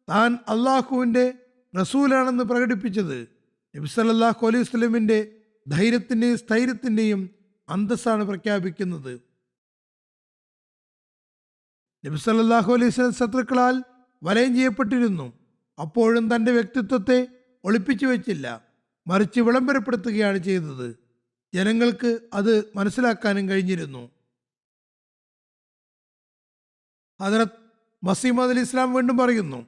താൻ അള്ളാഹുവിൻ്റെ റസൂലാണെന്ന് പ്രകടിപ്പിച്ചത് നബി സല്ലല്ലാഹു അലൈഹി വസല്ലമിൻ്റെ ധൈര്യത്തിൻ്റെയും സ്ഥൈര്യത്തിൻ്റെയും അന്തസ്സാണ് പ്രഖ്യാപിക്കുന്നത്. നബി സല്ലല്ലാഹു അലൈഹി വസല്ലം ശത്രുക്കളാൽ വലയം ചെയ്യപ്പെട്ടിരുന്നു. അപ്പോഴും തൻ്റെ വ്യക്തിത്വത്തെ ഒളിപ്പിച്ചു വെച്ചില്ല, മറിച്ച് വിളംബരപ്പെടുത്തുകയാണ് ചെയ്തത്. ജനങ്ങൾക്ക് അത് മനസ്സിലാക്കാനും കഴിഞ്ഞിരുന്നു. ഹദ്റത്ത് മസീഹ് മൗഊദ് അലൈഹി ഇസ്ലാം വീണ്ടും പറയുന്നു,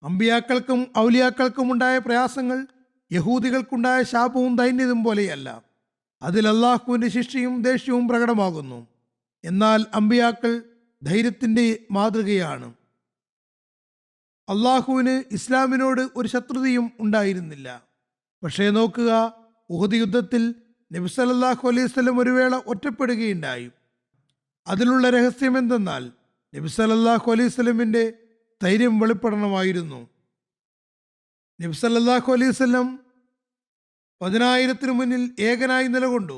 അമ്പിയാക്കൾക്കും ഔലിയാക്കൾക്കും ഉണ്ടായ പ്രയാസങ്ങൾ യഹൂദികൾക്കുണ്ടായ ശാപവും ദൈന്യതും പോലെയല്ല. അതിൽ അള്ളാഹുവിൻ്റെ ശിക്ഷയും ദേഷ്യവും പ്രകടമാകുന്നു. എന്നാൽ അമ്പിയാക്കൾ ധൈര്യത്തിൻ്റെ മാതൃകയാണ്. അള്ളാഹുവിന് ഇസ്ലാമിനോട് ഒരു ശത്രുതയും ഉണ്ടായിരുന്നില്ല. പക്ഷേ നോക്കുക, ഉഹദ് യുദ്ധത്തിൽ നബി സല്ലല്ലാഹു അലൈഹി വസല്ലം ഒരു വേള ഒറ്റപ്പെടുകയുണ്ടായി. അതിലുള്ള രഹസ്യം എന്തെന്നാൽ നബി സല്ലല്ലാഹു അലൈഹി വസല്ലമിൻ്റെ ധൈര്യം വെളിപ്പെടണമായിരുന്നു. നബി സല്ലല്ലാഹു അലൈഹി വസല്ലം 10,000-ത്തിനു മുന്നിൽ ഏകനായി നിലകൊണ്ടു.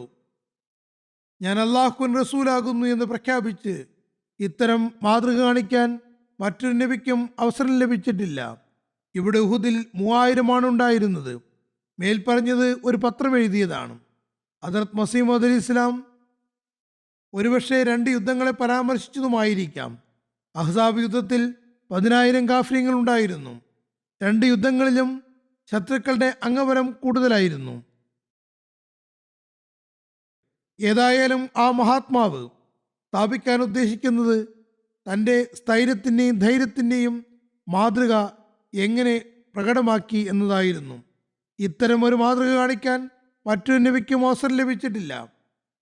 ഞാൻ അള്ളാഹുവിൻ റസൂലാകുന്നു എന്ന് പ്രഖ്യാപിച്ച് ഇത്തരം മാതൃക കാണിക്കാൻ മറ്റൊരു നബിക്കും അവസരം ലഭിച്ചിട്ടില്ല. ഇവിടെ ഉഹുദിൽ 3000 ഉണ്ടായിരുന്നത്. മേൽപ്പറഞ്ഞത് ഒരു പത്രം എഴുതിയതാണ്. ഹദ്റത്ത് മസീഹ് മൗഊദ് അലൈഹി ഇസ്ലാം ഒരുപക്ഷെ 2 യുദ്ധങ്ങളെ പരാമർശിച്ചതുമായിരിക്കാം. അഹ്സാബ് യുദ്ധത്തിൽ 10,000 കാഫിര്യങ്ങൾ ഉണ്ടായിരുന്നു. 2 യുദ്ധങ്ങളിലും ശത്രുക്കളുടെ അംഗബലം കൂടുതലായിരുന്നു. ഏതായാലും ആ മഹാത്മാവ് സ്ഥാപിക്കാൻ ഉദ്ദേശിക്കുന്നത് തൻ്റെ സ്ഥൈര്യത്തിൻ്റെയും ധൈര്യത്തിൻ്റെയും മാതൃക എങ്ങനെ പ്രകടമാക്കി എന്നതായിരുന്നു. ഇത്തരം ഒരു മാതൃക കാണിക്കാൻ മറ്റൊരു നബിക്കും അവസരം ലഭിച്ചിട്ടില്ല.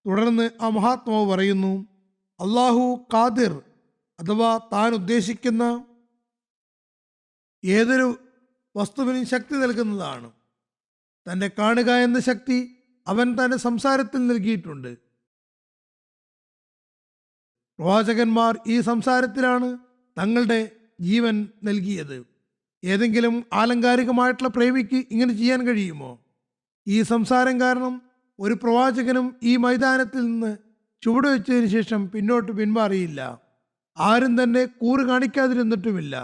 തുടർന്ന് ആ മഹാത്മാവ് പറയുന്നു, അള്ളാഹു ഖാദിർ അഥവാ താൻ ഉദ്ദേശിക്കുന്ന ഏതൊരു വസ്തുവിനും ശക്തി നൽകുന്നതാണ്. തന്നെ കാണുക എന്ന ശക്തി അവൻ തൻ്റെ സംസാരത്തിൽ നൽകിയിട്ടുണ്ട്. പ്രവാചകന്മാർ ഈ സംസാരത്തിലാണ് തങ്ങളുടെ ജീവൻ നൽകിയത്. ഏതെങ്കിലും ആലങ്കാരികമായിട്ടുള്ള പ്രേമിക്ക് ഇങ്ങനെ ചെയ്യാൻ കഴിയുമോ? ഈ സംസാരം കാരണം ഒരു പ്രവാചകനും ഈ മൈതാനത്തിൽ നിന്ന് ചുവടുവെച്ചതിന് ശേഷം പിന്നോട്ട് പിന്മാറിയില്ല. ആരും തന്നെ കൂറ് കാണിക്കാതിരുന്നിട്ടുമില്ല.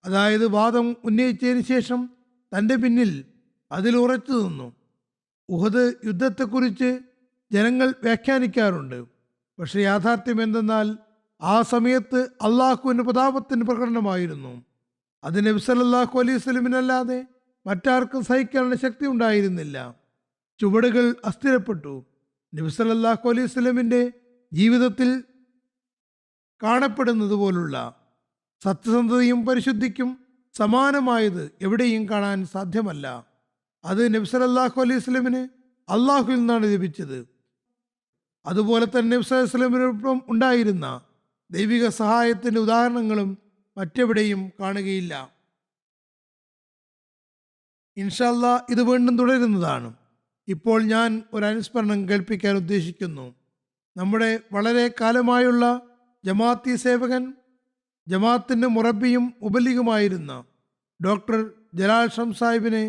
അതായത് വാദം ഉന്നയിച്ചതിന് ശേഷം തൻ്റെ പിന്നിൽ അതിൽ ഉറച്ചു നിന്നു. ഉഹദ് യുദ്ധത്തെക്കുറിച്ച് ജനങ്ങൾ വ്യാഖ്യാനിക്കാറുണ്ട്. പക്ഷേ യാഥാർത്ഥ്യം എന്തെന്നാൽ ആ സമയത്ത് അള്ളാഹുവിൻ്റെ പ്രതാപത്തിന് പ്രകടനമായിരുന്നു. അത് നബി സല്ലല്ലാഹു അലൈഹി വസല്ലമിനല്ലാതെ മറ്റാർക്കും സഹിക്കാനുള്ള ശക്തി ഉണ്ടായിരുന്നില്ല. ചുവടുകൾ അസ്ഥിരപ്പെട്ടു. നബി സല്ലല്ലാഹു അലൈഹി വസല്ലമിൻ്റെ ജീവിതത്തിൽ കാണപ്പെടുന്നത് പോലുള്ള സത്യസന്ധതയും പരിശുദ്ധിക്കും സമാനമായത് എവിടെയും കാണാൻ സാധ്യമല്ല. അത് നബി സല്ലല്ലാഹു അലൈഹി വസല്ലമിന് അള്ളാഹുവിൽ നിന്നാണ് ലഭിച്ചത്. അതുപോലെ തന്നെ നബി സല്ലല്ലാഹു അലൈഹി വസല്ലമിനൊപ്പം ഉണ്ടായിരുന്ന ദൈവിക സഹായത്തിൻ്റെ ഉദാഹരണങ്ങളും മറ്റെവിടെയും കാണുകയില്ല. ഇൻഷാ അല്ലാഹ് ഇത് വീണ്ടും തുടരുന്നതാണ്. ഇപ്പോൾ ഞാൻ ഒരു അനുസ്മരണം കേൾപ്പിക്കാൻ ഉദ്ദേശിക്കുന്നു. നമ്മുടെ വളരെ കാലമായുള്ള ജമാഅത്തി സേവകൻ, ജമാഅത്തിൻ്റെ മുറബിയും മുബല്ലിഗുമായിരുന്ന ഡോക്ടർ ജലാൽ ഷം സാഹിബിനെ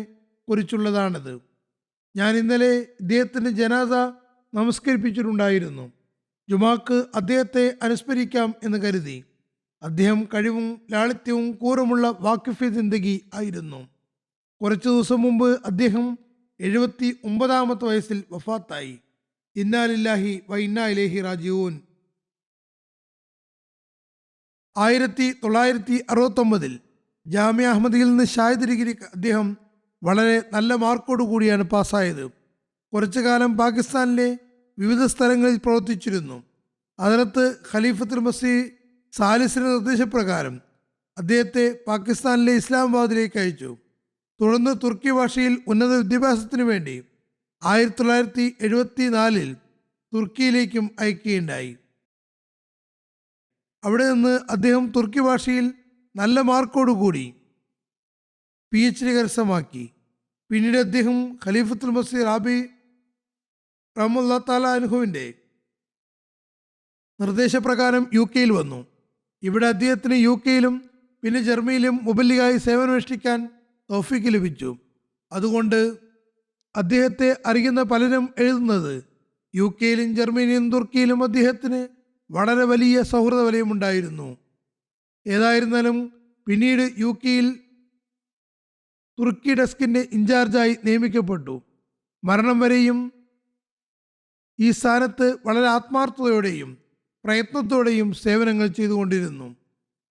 കുറിച്ചുള്ളതാണിത്. ഞാൻ ഇന്നലെ ഇദ്ദേഹത്തിൻ്റെ ജനാസ നമസ്കരിപ്പിച്ചിട്ടുണ്ടായിരുന്നു. ജുമാക്ക് അദ്ദേഹത്തെ അനുസ്മരിക്കാം എന്ന് കരുതി. അദ്ദേഹം കഴിവും ലാളിത്യവും കൂറുമുള്ള വാക്കിഫ് സിന്ദഗി ആയിരുന്നു. കുറച്ചു ദിവസം മുമ്പ് അദ്ദേഹം 79-ാമത്തെ വയസ്സിൽ വഫാത്തായി. ഇന്നാ ലില്ലാഹി വ ഇന്നാ ഇലൈഹി റാജിഊൻ. 1969 ജാമിയ അഹമ്മദിയിൽ നിന്ന് ഷാഹിദ് ഡിഗ്രി അദ്ദേഹം വളരെ നല്ല മാർക്കോട് കൂടിയാണ് പാസ്സായത്. കുറച്ചു കാലം പാകിസ്ഥാനിലെ വിവിധ സ്ഥലങ്ങളിൽ പ്രവർത്തിച്ചിരുന്നു. അതിനകത്ത് ഖലീഫത്തുൽ മസീഹ് സാലിസിന്റെ നിർദ്ദേശപ്രകാരം അദ്ദേഹത്തെ പാകിസ്ഥാനിലെ ഇസ്ലാമാബാദിലേക്ക് അയച്ചു. തുടർന്ന് തുർക്കി ഭാഷയിൽ ഉന്നത വിദ്യാഭ്യാസത്തിനു വേണ്ടി 1974 തുർക്കിയിലേക്കും അയക്കുകയുണ്ടായി. അവിടെ നിന്ന് അദ്ദേഹം തുർക്കി ഭാഷയിൽ നല്ല മാർക്കോടുകൂടി PhD കരസ്ഥമാക്കി. പിന്നീട് അദ്ദേഹം ഖലീഫത്തുൽ മസീഹ് റാബി റഹ്മത്തുള്ളാഹി തആല അൻഹുവിൻ്റെ നിർദ്ദേശപ്രകാരം UK-യിൽ വന്നു. ഇവിടെ അദ്ദേഹത്തിന് UK-യിലും പിന്നെ ജർമ്മനിയിലും മുബല്ലിഗായി സേവനമനുഷ്ഠിക്കാൻ തൗഫീക്ക് ലഭിച്ചു. അതുകൊണ്ട് അദ്ദേഹത്തെ അറിയുന്ന പലരും എഴുതുന്നത് UK-യിലും ജർമ്മനിയിലും തുർക്കിയിലും അദ്ദേഹത്തിന് വളരെ വലിയ സൗഹൃദ വലയമുണ്ടായിരുന്നു. ഏതായിരുന്നാലും പിന്നീട് UK-യിൽ തുർക്കി ഡെസ്കിൻ്റെ ഇൻചാർജായി നിയമിക്കപ്പെട്ടു. മരണം വരെയും ഈ സ്ഥാനത്ത് വളരെ ആത്മാർത്ഥതയോടെയും പ്രയത്നത്തോടെയും സേവനങ്ങൾ ചെയ്തുകൊണ്ടിരുന്നു.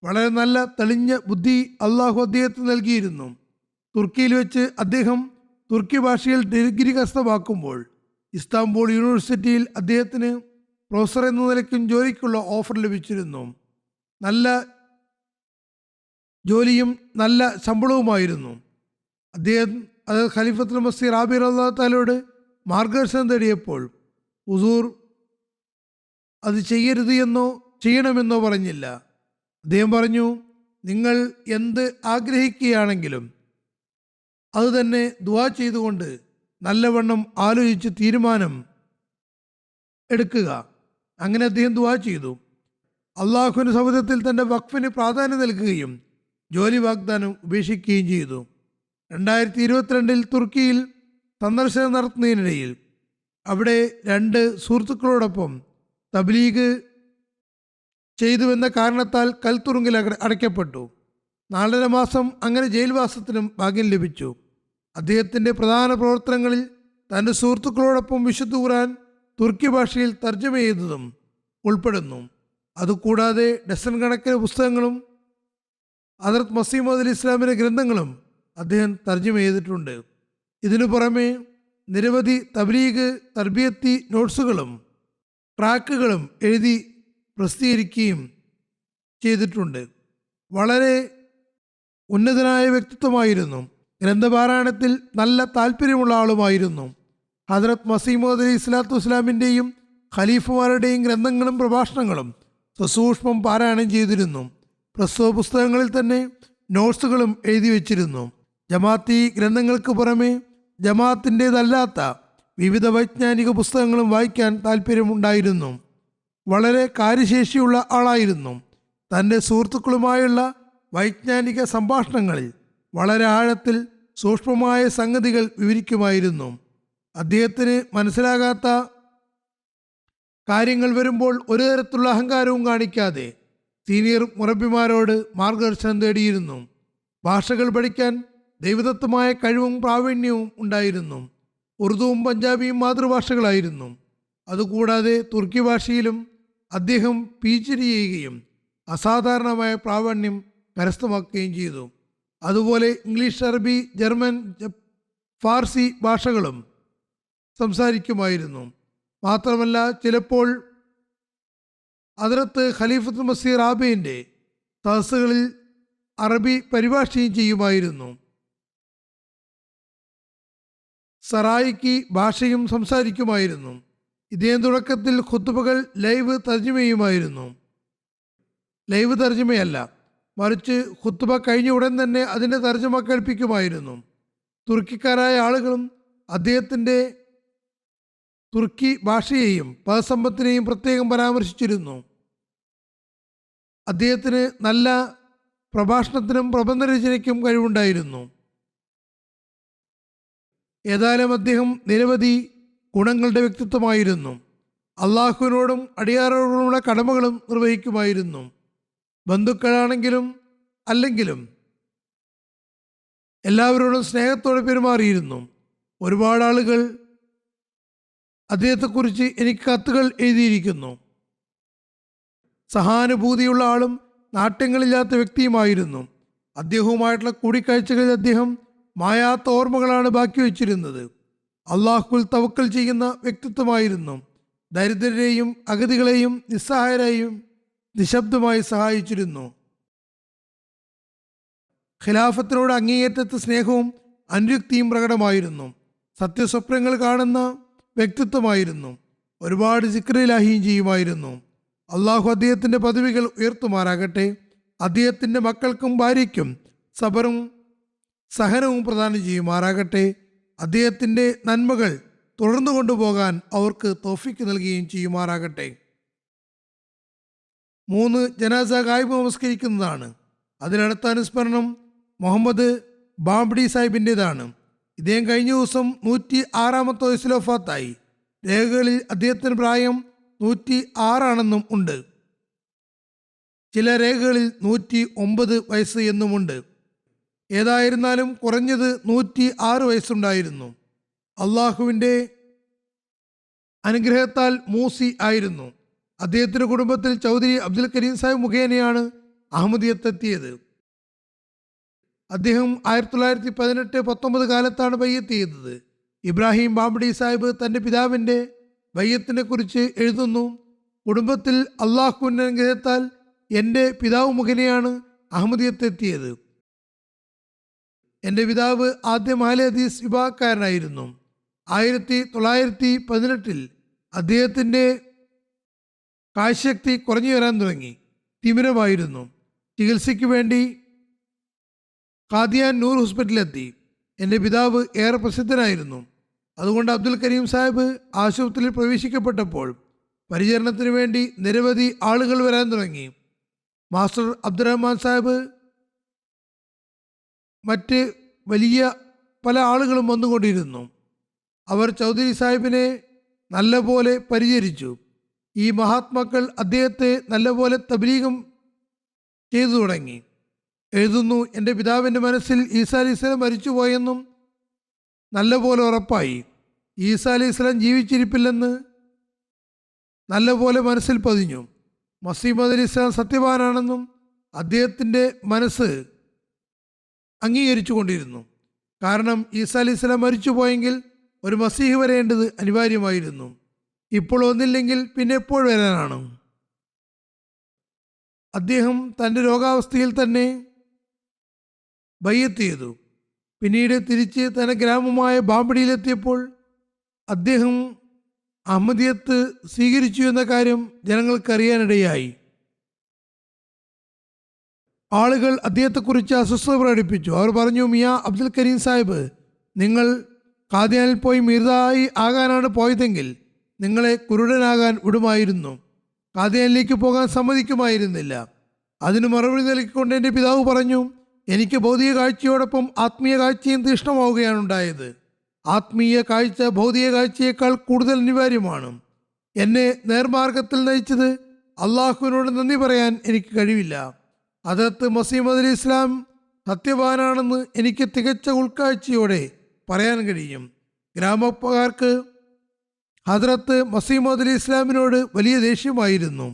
വളരെ നല്ല തെളിഞ്ഞ ബുദ്ധി അള്ളാഹു അദ്ദേഹത്തിന് നൽകിയിരുന്നു. തുർക്കിയിൽ വെച്ച് അദ്ദേഹം തുർക്കി ഭാഷയിൽ ഡിഗ്രി കരസ്ഥമാക്കുമ്പോൾ ഇസ്താംബൂൾ യൂണിവേഴ്സിറ്റിയിൽ അദ്ദേഹത്തിന് പ്രൊഫസർ എന്ന നിലയ്ക്കും ജോലിക്കുള്ള ഓഫർ ലഭിച്ചിരുന്നു. നല്ല ജോലിയും നല്ല ശമ്പളവുമായിരുന്നു. അദ്ദേഹം അത് ഖലീഫത്തുൽ മസീഹ് റാബി റളിയല്ലാഹു തആലയോട് മാർഗദർശനം തേടിയപ്പോൾ ഹുസൂർ അത് ചെയ്യരുത് എന്നോ ചെയ്യണമെന്നോ പറഞ്ഞില്ല. അദ്ദേഹം പറഞ്ഞു, നിങ്ങൾ എന്ത് ആഗ്രഹിക്കുകയാണെങ്കിലും അത് തന്നെ ദുആ ചെയ്തുകൊണ്ട് നല്ലവണ്ണം ആലോചിച്ച് തീരുമാനം എടുക്കുക. അങ്ങനെ അദ്ദേഹം ദുആ ചെയ്തു. അള്ളാഹുവിൻ്റെ സമുദ്രത്തിൽ തൻ്റെ വഖഫിന് പ്രാധാന്യം നൽകുകയും ജോലി വാഗ്ദാനം ഉപേക്ഷിക്കുകയും ചെയ്തു. 2022 തുർക്കിയിൽ സന്ദർശനം നടത്തുന്നതിനിടയിൽ അവിടെ 2 സുഹൃത്തുക്കളോടൊപ്പം തബ്ലീഗ് ചെയ്തുവെന്ന കാരണത്താൽ കൽത്തുറുങ്കിൽ അടയ്ക്കപ്പെട്ടു. 4.5 മാസം അങ്ങനെ ജയിൽവാസത്തിനും ഭാഗ്യം ലഭിച്ചു. അദ്ദേഹത്തിൻ്റെ പ്രധാന പ്രവർത്തനങ്ങളിൽ തൻ്റെ സുഹൃത്തുക്കളോടൊപ്പം വിശുദ്ധ ഖുർആൻ തുർക്കി ഭാഷയിൽ തർജ്ജമ ചെയ്തതും ഉൾപ്പെടുന്നു. അതുകൂടാതെ ഡസൻ കണക്കിന് പുസ്തകങ്ങളും ഹദ്റത്ത് മസീഹ് മൗഊദ് അലൈഹി ഇസ്ലാമിൻ്റെ ഗ്രന്ഥങ്ങളും അദ്ദേഹം തർജ്ജമ ചെയ്തിട്ടുണ്ട്. ഇതിനു പുറമെ നിരവധി തബ്ലീഗ് തർബിയത്തി നോട്ട്സുകളും ട്രാക്കുകളും എഴുതി പ്രസിദ്ധീകരിക്കുകയും ചെയ്തിട്ടുണ്ട്. വളരെ ഉന്നതനായ വ്യക്തിത്വമായിരുന്നു. ഗ്രന്ഥപാരായണത്തിൽ നല്ല താല്പര്യമുള്ള ആളുമായിരുന്നു. ഹദ്റത്ത് മസീഹ് മൗഊദ് അലൈഹി സ്വലാത്തു വസ്സലാമിൻ്റെയും ഖലീഫമാരുടെയും ഗ്രന്ഥങ്ങളും പ്രഭാഷണങ്ങളും സസൂക്ഷ്മം പാരായണം ചെയ്തിരുന്നു. പ്രസ്തുത പുസ്തകങ്ങളിൽ തന്നെ നോട്ട്സുകളും എഴുതി വച്ചിരുന്നു. ജമാഅത്തി ഗ്രന്ഥങ്ങൾക്ക് പുറമെ ജമാഅത്തിൻ്റേതല്ലാത്ത വിവിധ വൈജ്ഞാനിക പുസ്തകങ്ങളും വായിക്കാൻ താല്പര്യമുണ്ടായിരുന്നു. വളരെ കാര്യശേഷിയുള്ള ആളായിരുന്നു. തൻ്റെ സുഹൃത്തുക്കളുമായുള്ള വൈജ്ഞാനിക സംഭാഷണങ്ങളിൽ വളരെ ആഴത്തിൽ സൂക്ഷ്മമായ സംഗതികൾ വിവരിക്കുമായിരുന്നു. അദ്ദേഹത്തിന് മനസ്സിലാകാത്ത കാര്യങ്ങൾ വരുമ്പോൾ ഒരു തരത്തിലുള്ള അഹങ്കാരവും കാണിക്കാതെ സീനിയർ മുറബിമാരോട് മാർഗദർശനം തേടിയിരുന്നു. ഭാഷകൾ പഠിക്കാൻ ദൈവദത്തമായ കഴിവും പ്രാവീണ്യവും ഉണ്ടായിരുന്നു. ഉറുദുവും പഞ്ചാബിയും മാതൃഭാഷകളായിരുന്നു. അതുകൂടാതെ തുർക്കി ഭാഷയിലും അദ്ദേഹം PhD ചെയ്യുകയും അസാധാരണമായ പ്രാവീണ്യം കരസ്ഥമാക്കുകയും ചെയ്തു. അതുപോലെ ഇംഗ്ലീഷ്, അറബി, ജർമ്മൻ, ഫാർസി ഭാഷകളും സംസാരിക്കുമായിരുന്നു. മാത്രമല്ല ചിലപ്പോൾ ഹദ്റത്ത് ഖലീഫത്തുൽ മസീഹ് റാബിഈന്റെ സദസ്സുകളിൽ അറബി പരിഭാഷയും ചെയ്യുമായിരുന്നു. സറായിക്ക് ഭാഷയും സംസാരിക്കുമായിരുന്നു. ഇദ്ദേഹം തുടക്കത്തിൽ ഖുത്ബകൾ ലൈവ് തർജ്ജമയുമായിരുന്നു. ലൈവ് തർജ്ജമയല്ല, മറിച്ച് ഖുത്ബ കഴിഞ്ഞ ഉടൻ തന്നെ അതിൻ്റെ തർജ്ജമ കേൾപ്പിക്കുമായിരുന്നു. തുർക്കിക്കാരായ ആളുകളും അദ്ദേഹത്തിൻ്റെ തുർക്കി ഭാഷയെയും പദസമ്പത്തിനെയും പ്രത്യേകം പരാമർശിച്ചിരുന്നു. അദ്ദേഹത്തിന് നല്ല പ്രഭാഷണത്തിനും പ്രബന്ധരചനയ്ക്കും കഴിവുണ്ടായിരുന്നു. ഏതായാലും അദ്ദേഹം നിരവധി ഗുണങ്ങളുടെ വ്യക്തിത്വമായിരുന്നു. അള്ളാഹുവിനോടും അടിയാറോടുമുള്ള കടമകളും നിർവഹിക്കുമായിരുന്നു. ബന്ധുക്കളാണെങ്കിലും അല്ലെങ്കിലും എല്ലാവരോടും സ്നേഹത്തോടെ പെരുമാറിയിരുന്നു. ഒരുപാട് ആളുകൾ അദ്ദേഹത്തെക്കുറിച്ച് എനിക്ക് കത്തുകൾ എഴുതിയിരിക്കുന്നു. സഹാനുഭൂതിയുള്ള ആളും നാട്യങ്ങളില്ലാത്ത വ്യക്തിയുമായിരുന്നു. അദ്ദേഹവുമായിട്ടുള്ള കൂടിക്കാഴ്ചകളിൽ അദ്ദേഹം മായാത്ത ഓർമ്മകളാണ് ബാക്കി വച്ചിരുന്നത്. അള്ളാഹുൽ തവക്കൽ ചെയ്യുന്ന വ്യക്തിത്വമായിരുന്നു. ദരിദ്രരെയും അഗതികളെയും നിസ്സഹായരെയും നിശബ്ദമായി സഹായിച്ചിരുന്നു. ഖിലാഫത്തിനോട് അങ്ങേയറ്റത്തെ സ്നേഹവും അനുരക്തിയും പ്രകടമായിരുന്നു. സത്യസ്വപ്നങ്ങൾ കാണുന്ന വ്യക്തിത്വമായിരുന്നു. ഒരുപാട് സിക്റിലാഹിയും ചെയ്യുമായിരുന്നു. അള്ളാഹു അദ്ദേഹത്തിൻ്റെ പദവികൾ ഉയർത്തുമാറാകട്ടെ. അദ്ദേഹത്തിൻ്റെ മക്കൾക്കും ഭാര്യയ്ക്കും സബറും സഹനവും പ്രദാനം ചെയ്യുമാറാകട്ടെ. അദ്ദേഹത്തിൻ്റെ നന്മകൾ തുടർന്നു കൊണ്ടുപോകാൻ അവർക്ക് തൗഫീക്ക് നൽകുകയും ചെയ്യുമാറാകട്ടെ. 3 ജനാസ ഗായിബ് നമസ്കരിക്കുന്നതാണ്. അതിലടുത്ത അനുസ്മരണം മുഹമ്മദ് ബാംബടി സാഹിബിൻ്റെതാണ്. ഇദ്ദേഹം കഴിഞ്ഞ ദിവസം 106-ാമത്തെ വയസ്സിൽ വഫാത്തായി. രേഖകളിൽ അദ്ദേഹത്തിന് പ്രായം 106 ഉണ്ട്. ചില രേഖകളിൽ 109 വയസ്സ് എന്നുമുണ്ട്. ഏതായിരുന്നാലും കുറഞ്ഞത് 106 വയസ്സുണ്ടായിരുന്നു. അള്ളാഹുവിൻ്റെ അനുഗ്രഹത്താൽ മൂസി ആയിരുന്നു. അദ്ദേഹത്തിൻ്റെ കുടുംബത്തിൽ ചൗധരി അബ്ദുൽ കരീം സാഹിബ് മുഖേനയാണ് അഹമ്മദിയത്തെത്തിയത്. അദ്ദേഹം 1918-19 കാലത്താണ് ബയ്യത്ത് ചെയ്തത്. ഇബ്രാഹിം ബാംബടി സാഹിബ് തൻ്റെ പിതാവിൻ്റെ ബയ്യത്തിനെ കുറിച്ച് എഴുതുന്നു: കുടുംബത്തിൽ അള്ളാഹുവിൻ്റെ അനുഗ്രഹത്താൽ എൻ്റെ പിതാവ് മുഖേനയാണ് അഹമ്മദിയത്തെത്തിയത്. എൻ്റെ പിതാവ് ആദ്യം അഹ്ലെ ഹദീസ് വിഭാഗക്കാരനായിരുന്നു. 1918 അദ്ദേഹത്തിൻ്റെ കാഴ്ചശക്തി കുറഞ്ഞു വരാൻ തുടങ്ങി. തിമിരമായിരുന്നു. ചികിത്സയ്ക്ക് വേണ്ടി ഖാദിയാൻ നൂർ ഹോസ്പിറ്റലിലെത്തി. എൻ്റെ പിതാവ് ഏറെ പ്രസിദ്ധനായിരുന്നു. അതുകൊണ്ട് അബ്ദുൽ കരീം സാഹിബ് ആശുപത്രിയിൽ പ്രവേശിക്കപ്പെട്ടപ്പോൾ പരിചരണത്തിന് വേണ്ടി നിരവധി ആളുകൾ വരാൻ തുടങ്ങി. മാസ്റ്റർ അബ്ദുറഹ്മാൻ സാഹിബ്, മറ്റ് വലിയ പല ആളുകളും വന്നുകൊണ്ടിരുന്നു. അവർ ചൗധരി സാഹിബിനെ നല്ലപോലെ പരിചരിച്ചു. ഈ മഹാത്മാക്കൾ അദ്ദേഹത്തെ നല്ലപോലെ തബ്ലീഗും ചെയ്തു തുടങ്ങി. എഴുതുന്നു: എൻ്റെ പിതാവിൻ്റെ മനസ്സിൽ ഈസാ അലൈഹി സ്വലാം മരിച്ചുപോയെന്നും നല്ലപോലെ ഉറപ്പായി. ഈസാ അലൈഹി സ്വലാം ജീവിച്ചിരിപ്പില്ലെന്ന് നല്ലപോലെ മനസ്സിൽ പതിഞ്ഞു. മസീഹ് അലൈഹി സ്വലാം സത്യവാനാണെന്നും അദ്ദേഹത്തിൻ്റെ മനസ്സ് അംഗീകരിച്ചു കൊണ്ടിരുന്നു. കാരണം ഈസാ അലൈഹി സ്വലാം മരിച്ചുപോയെങ്കിൽ ഒരു മസീഹ് വരേണ്ടത് അനിവാര്യമായിരുന്നു. ഇപ്പോൾ ഒന്നില്ലെങ്കിൽ പിന്നെ എപ്പോൾ വരാനാണ്? അദ്ദേഹം തൻ്റെ രോഗാവസ്ഥയിൽ തന്നെ ബയ്യത്ത് ചെയ്തു. പിന്നീട് തിരിച്ച് തൻ്റെ ഗ്രാമമായ ബാംബടിയിലെത്തിയപ്പോൾ അദ്ദേഹം അഹമ്മദിയത്ത് സ്വീകരിച്ചു എന്ന കാര്യം ജനങ്ങൾക്കറിയാനിടയായി. ആളുകൾ അദ്ദേഹത്തെക്കുറിച്ച് അസ്വസ്ഥത പ്രകടിപ്പിച്ചു. അവർ പറഞ്ഞു: മിയാ അബ്ദുൽ കരീം സാഹിബ്, നിങ്ങൾ ഖാദിയാനിൽ പോയി മീർദായി ആകാനാണ് പോയതെങ്കിൽ നിങ്ങളെ കുരുടനാകാൻ വിടുമായിരുന്നു. ഖാദിയാനിലേക്ക് പോകാൻ സമ്മതിക്കുമായിരുന്നില്ല. അതിന് മറുപടി നൽകിക്കൊണ്ട് എൻ്റെ പിതാവ് പറഞ്ഞു: എനിക്ക് ഭൗതിക കാഴ്ചയോടൊപ്പം ആത്മീയ കാഴ്ചയും തീഷ്ണമാവുകയാണ് ഉണ്ടായത്. ആത്മീയ കാഴ്ച ഭൗതിക കാഴ്ചയേക്കാൾ കൂടുതൽ അനിവാര്യമാണ്. എന്നെ നേർമാർഗത്തിൽ നയിച്ചത് അള്ളാഹുവിനോട് നന്ദി പറയാൻ എനിക്ക് കഴിവില്ല. ഹദ്റത്ത് മസീഹ് അലൈഹി ഇസ്ലാം സത്യവാനാണെന്ന് എനിക്ക് തികച്ച ഉൾക്കാഴ്ചയോടെ പറയാൻ കഴിയും. ഗ്രാമക്കാർക്ക് ഹദ്രത്ത് മസീമോദ് അലി ഇസ്ലാമിനോട് വലിയ ദേഷ്യമായിരുന്നു.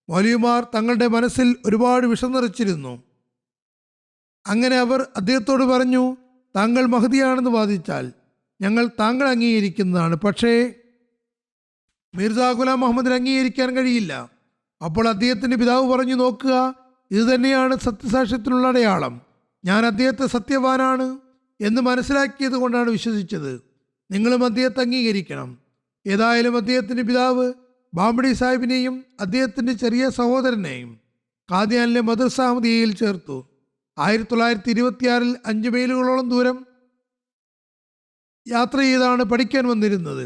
മൗലവിമാർ തങ്ങളുടെ മനസ്സിൽ ഒരുപാട് വിഷം നിറച്ചിരുന്നു. അങ്ങനെ അവർ അദ്ദേഹത്തോട് പറഞ്ഞു, താങ്കൾ മഹദിയാണെന്ന് വാദിച്ചാൽ ഞങ്ങൾ താങ്കൾ അംഗീകരിക്കുന്നതാണ്, പക്ഷേ മിർസ ഗുലാം മുഹമ്മദിന് അംഗീകരിക്കാൻ കഴിയില്ല. അപ്പോൾ അദ്ദേഹത്തിൻ്റെ പിതാവ് പറഞ്ഞു, നോക്കുക, ഇത് തന്നെയാണ് സത്യസാക്ഷ്യത്തിനുള്ള അടയാളം. ഞാൻ അദ്ദേഹത്തെ സത്യവാനാണ് എന്ന് മനസ്സിലാക്കിയത് കൊണ്ടാണ് വിശ്വസിച്ചത്. നിങ്ങളും അദ്ദേഹത്തെ അംഗീകരിക്കണം. ഏതായാലും അദ്ദേഹത്തിൻ്റെ പിതാവ് ബാംബടി സാഹിബിനെയും അദ്ദേഹത്തിൻ്റെ ചെറിയ സഹോദരനെയും ഖാദിയാനിലെ മദ്രസ അഹമ്മദിയയിൽ ചേർത്തു. 1926 5 മൈലുകളോളം ദൂരം യാത്ര ചെയ്താണ് പഠിക്കാൻ വന്നിരുന്നത്.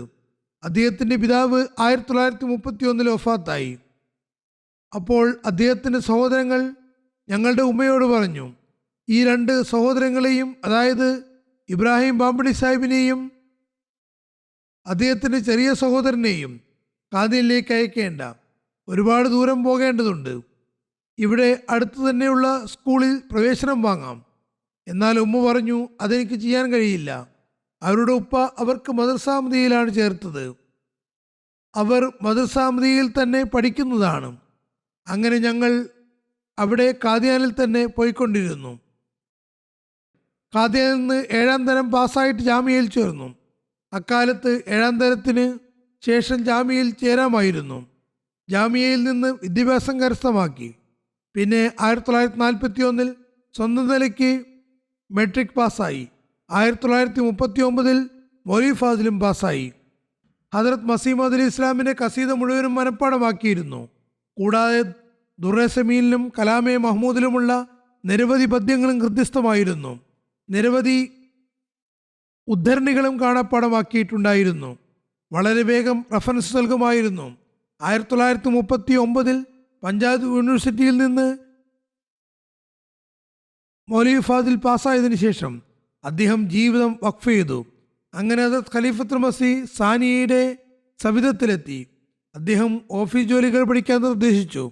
അദ്ദേഹത്തിൻ്റെ പിതാവ് 1931 വഫാത്തായി. അപ്പോൾ അദ്ദേഹത്തിൻ്റെ സഹോദരങ്ങൾ ഞങ്ങളുടെ ഉമ്മയോട് പറഞ്ഞു, ഈ 2 സഹോദരങ്ങളെയും, അതായത് ഇബ്രാഹിം ബാംബടി സാഹിബിനെയും അദ്ദേഹത്തിൻ്റെ ചെറിയ സഹോദരനെയും ഖാദിയനിലേക്ക് അയക്കേണ്ട, ഒരുപാട് ദൂരം പോകേണ്ടതുണ്ട്. ഇവിടെ അടുത്ത് തന്നെയുള്ള സ്കൂളിൽ പ്രവേശനം വാങ്ങാം. എന്നാൽ ഉമ്മ പറഞ്ഞു, അതെനിക്ക് ചെയ്യാൻ കഴിയില്ല. അവരുടെ ഉപ്പ അവർക്ക് മദ്രസാമതിയിലാണ് ചേർത്തത്. അവർ മദ്രസാമതിയിൽ തന്നെ പഠിക്കുന്നതാണ്. അങ്ങനെ ഞങ്ങൾ അവിടെ ഖാദിയാനിൽ തന്നെ പോയിക്കൊണ്ടിരുന്നു. ഖാദിയാനിൽ നിന്ന് 7ാം തരം പാസ്സായിട്ട് ജാമ്യയിൽ ചേർന്നു. അക്കാലത്ത് 7ാം തരത്തിന് ശേഷം ജാമ്യയിൽ ചേരാമായിരുന്നു. ജാമ്യയിൽ നിന്ന് വിദ്യാഭ്യാസം കരസ്ഥമാക്കി. പിന്നെ 1941 സ്വന്തം നിലയ്ക്ക് മെട്രിക് പാസ്സായി. 1939 മൗലവി ഫാസിലും പാസ്സായി. ഹദ്രത്ത് മസീമോദ് അലി ഇസ്ലാമിൻ്റെ കസീദ മുഴുവനും മനഃപ്പാടമാക്കിയിരുന്നു. കൂടാതെ ദുറേസമീനിലും കലാമെ മഹ്മൂദിലുമുള്ള നിരവധി പദ്യങ്ങളും ഹൃദ്യസ്ഥമായിരുന്നു. നിരവധി ഉദ്ധരണികളും കാണാപ്പാടമാക്കിയിട്ടുണ്ടായിരുന്നു. വളരെ വേഗം റഫറൻസ് നൽകുമായിരുന്നു. 1939 പഞ്ചാബ് യൂണിവേഴ്സിറ്റിയിൽ നിന്ന് മൗലവി ഫാസിൽ പാസ്സായതിനു ശേഷം അദ്ദേഹം ജീവിതം വഖഫ് ചെയ്തു. അങ്ങനെ അത് ഖലീഫത്തുൽ മസീഹ് സാനിയയുടെ സവിധത്തിലെത്തി. അദ്ദേഹം ഓഫീസ് ജോലികൾ പഠിക്കാൻ നിർദ്ദേശിച്ചു.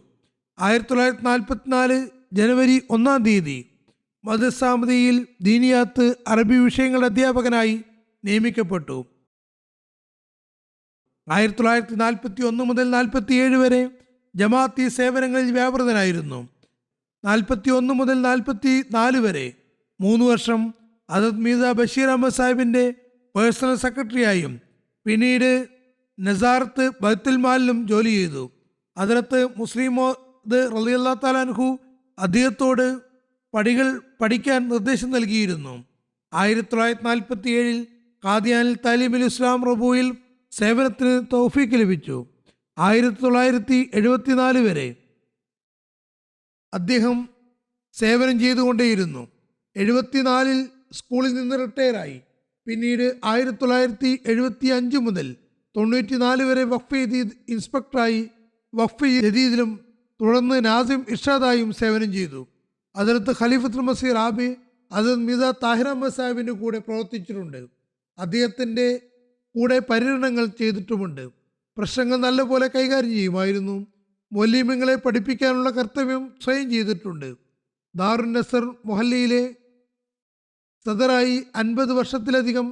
1944 ജനുവരി 1-ാം തീയതി മദ്രസാമതിയിൽ ദീനിയാത്ത് അറബി വിഷയങ്ങളുടെ അധ്യാപകനായി നിയമിക്കപ്പെട്ടു. 1941 മുതൽ 47 വരെ ജമാഅത്തി സേവനങ്ങളിൽ വ്യാപൃതനായിരുന്നു. 41 മുതൽ 44 വരെ 3 വർഷം ഹദരത്ത് മീർസ ബഷീർ അഹമ്മദ് സാഹിബിൻ്റെ പേഴ്സണൽ സെക്രട്ടറിയായും പിന്നീട് നസാർത്ത് ബൈത്തുൽ മാലിലും ജോലി ചെയ്തു. ഹദരത്ത് മുസ്ലിം മൗദ് റളിയല്ലാഹു തആല അൻഹു അദ്ദേഹത്തോട് പടികൾ പഠിക്കാൻ നിർദ്ദേശം നൽകിയിരുന്നു. 1947 ഖാദിയാനിൽ താലീമുൽ ഇസ്ലാം റബൂയിൽ സേവനത്തിന് തൗഫീക്ക് ലഭിച്ചു. 1974 വരെ അദ്ദേഹം സേവനം ചെയ്തുകൊണ്ടേയിരുന്നു. 74 സ്കൂളിൽ നിന്ന് റിട്ടയറായി. പിന്നീട് 1975 മുതൽ 94 വരെ വഖഫ് ജദീദ് ഇൻസ്പെക്ടറായി വഖഫ് ജദീദിലും തുടർന്ന് നാസിം ഇർഷാദായും സേവനം ചെയ്തു. ഹദരത്ത് ഖലീഫത്തുൽ മസീഹ് റാബി ഹദരത്ത് മിർസ താഹിർ അഹമ്മദ് സാഹിബിൻ്റെ കൂടെ പ്രവർത്തിച്ചിട്ടുണ്ട്. അദ്ദേഹത്തിൻ്റെ കൂടെ പര്യടനങ്ങൾ ചെയ്തിട്ടുമുണ്ട്. പ്രശ്നങ്ങൾ നല്ലപോലെ കൈകാര്യം ചെയ്യുമായിരുന്നു. മൗലവികളെ പഠിപ്പിക്കാനുള്ള കർത്തവ്യം സ്വയം ചെയ്തിട്ടുണ്ട്. ദാറുൻ നസർ മൊഹല്ലയിലെ സദറായി 50 വർഷത്തിലധികം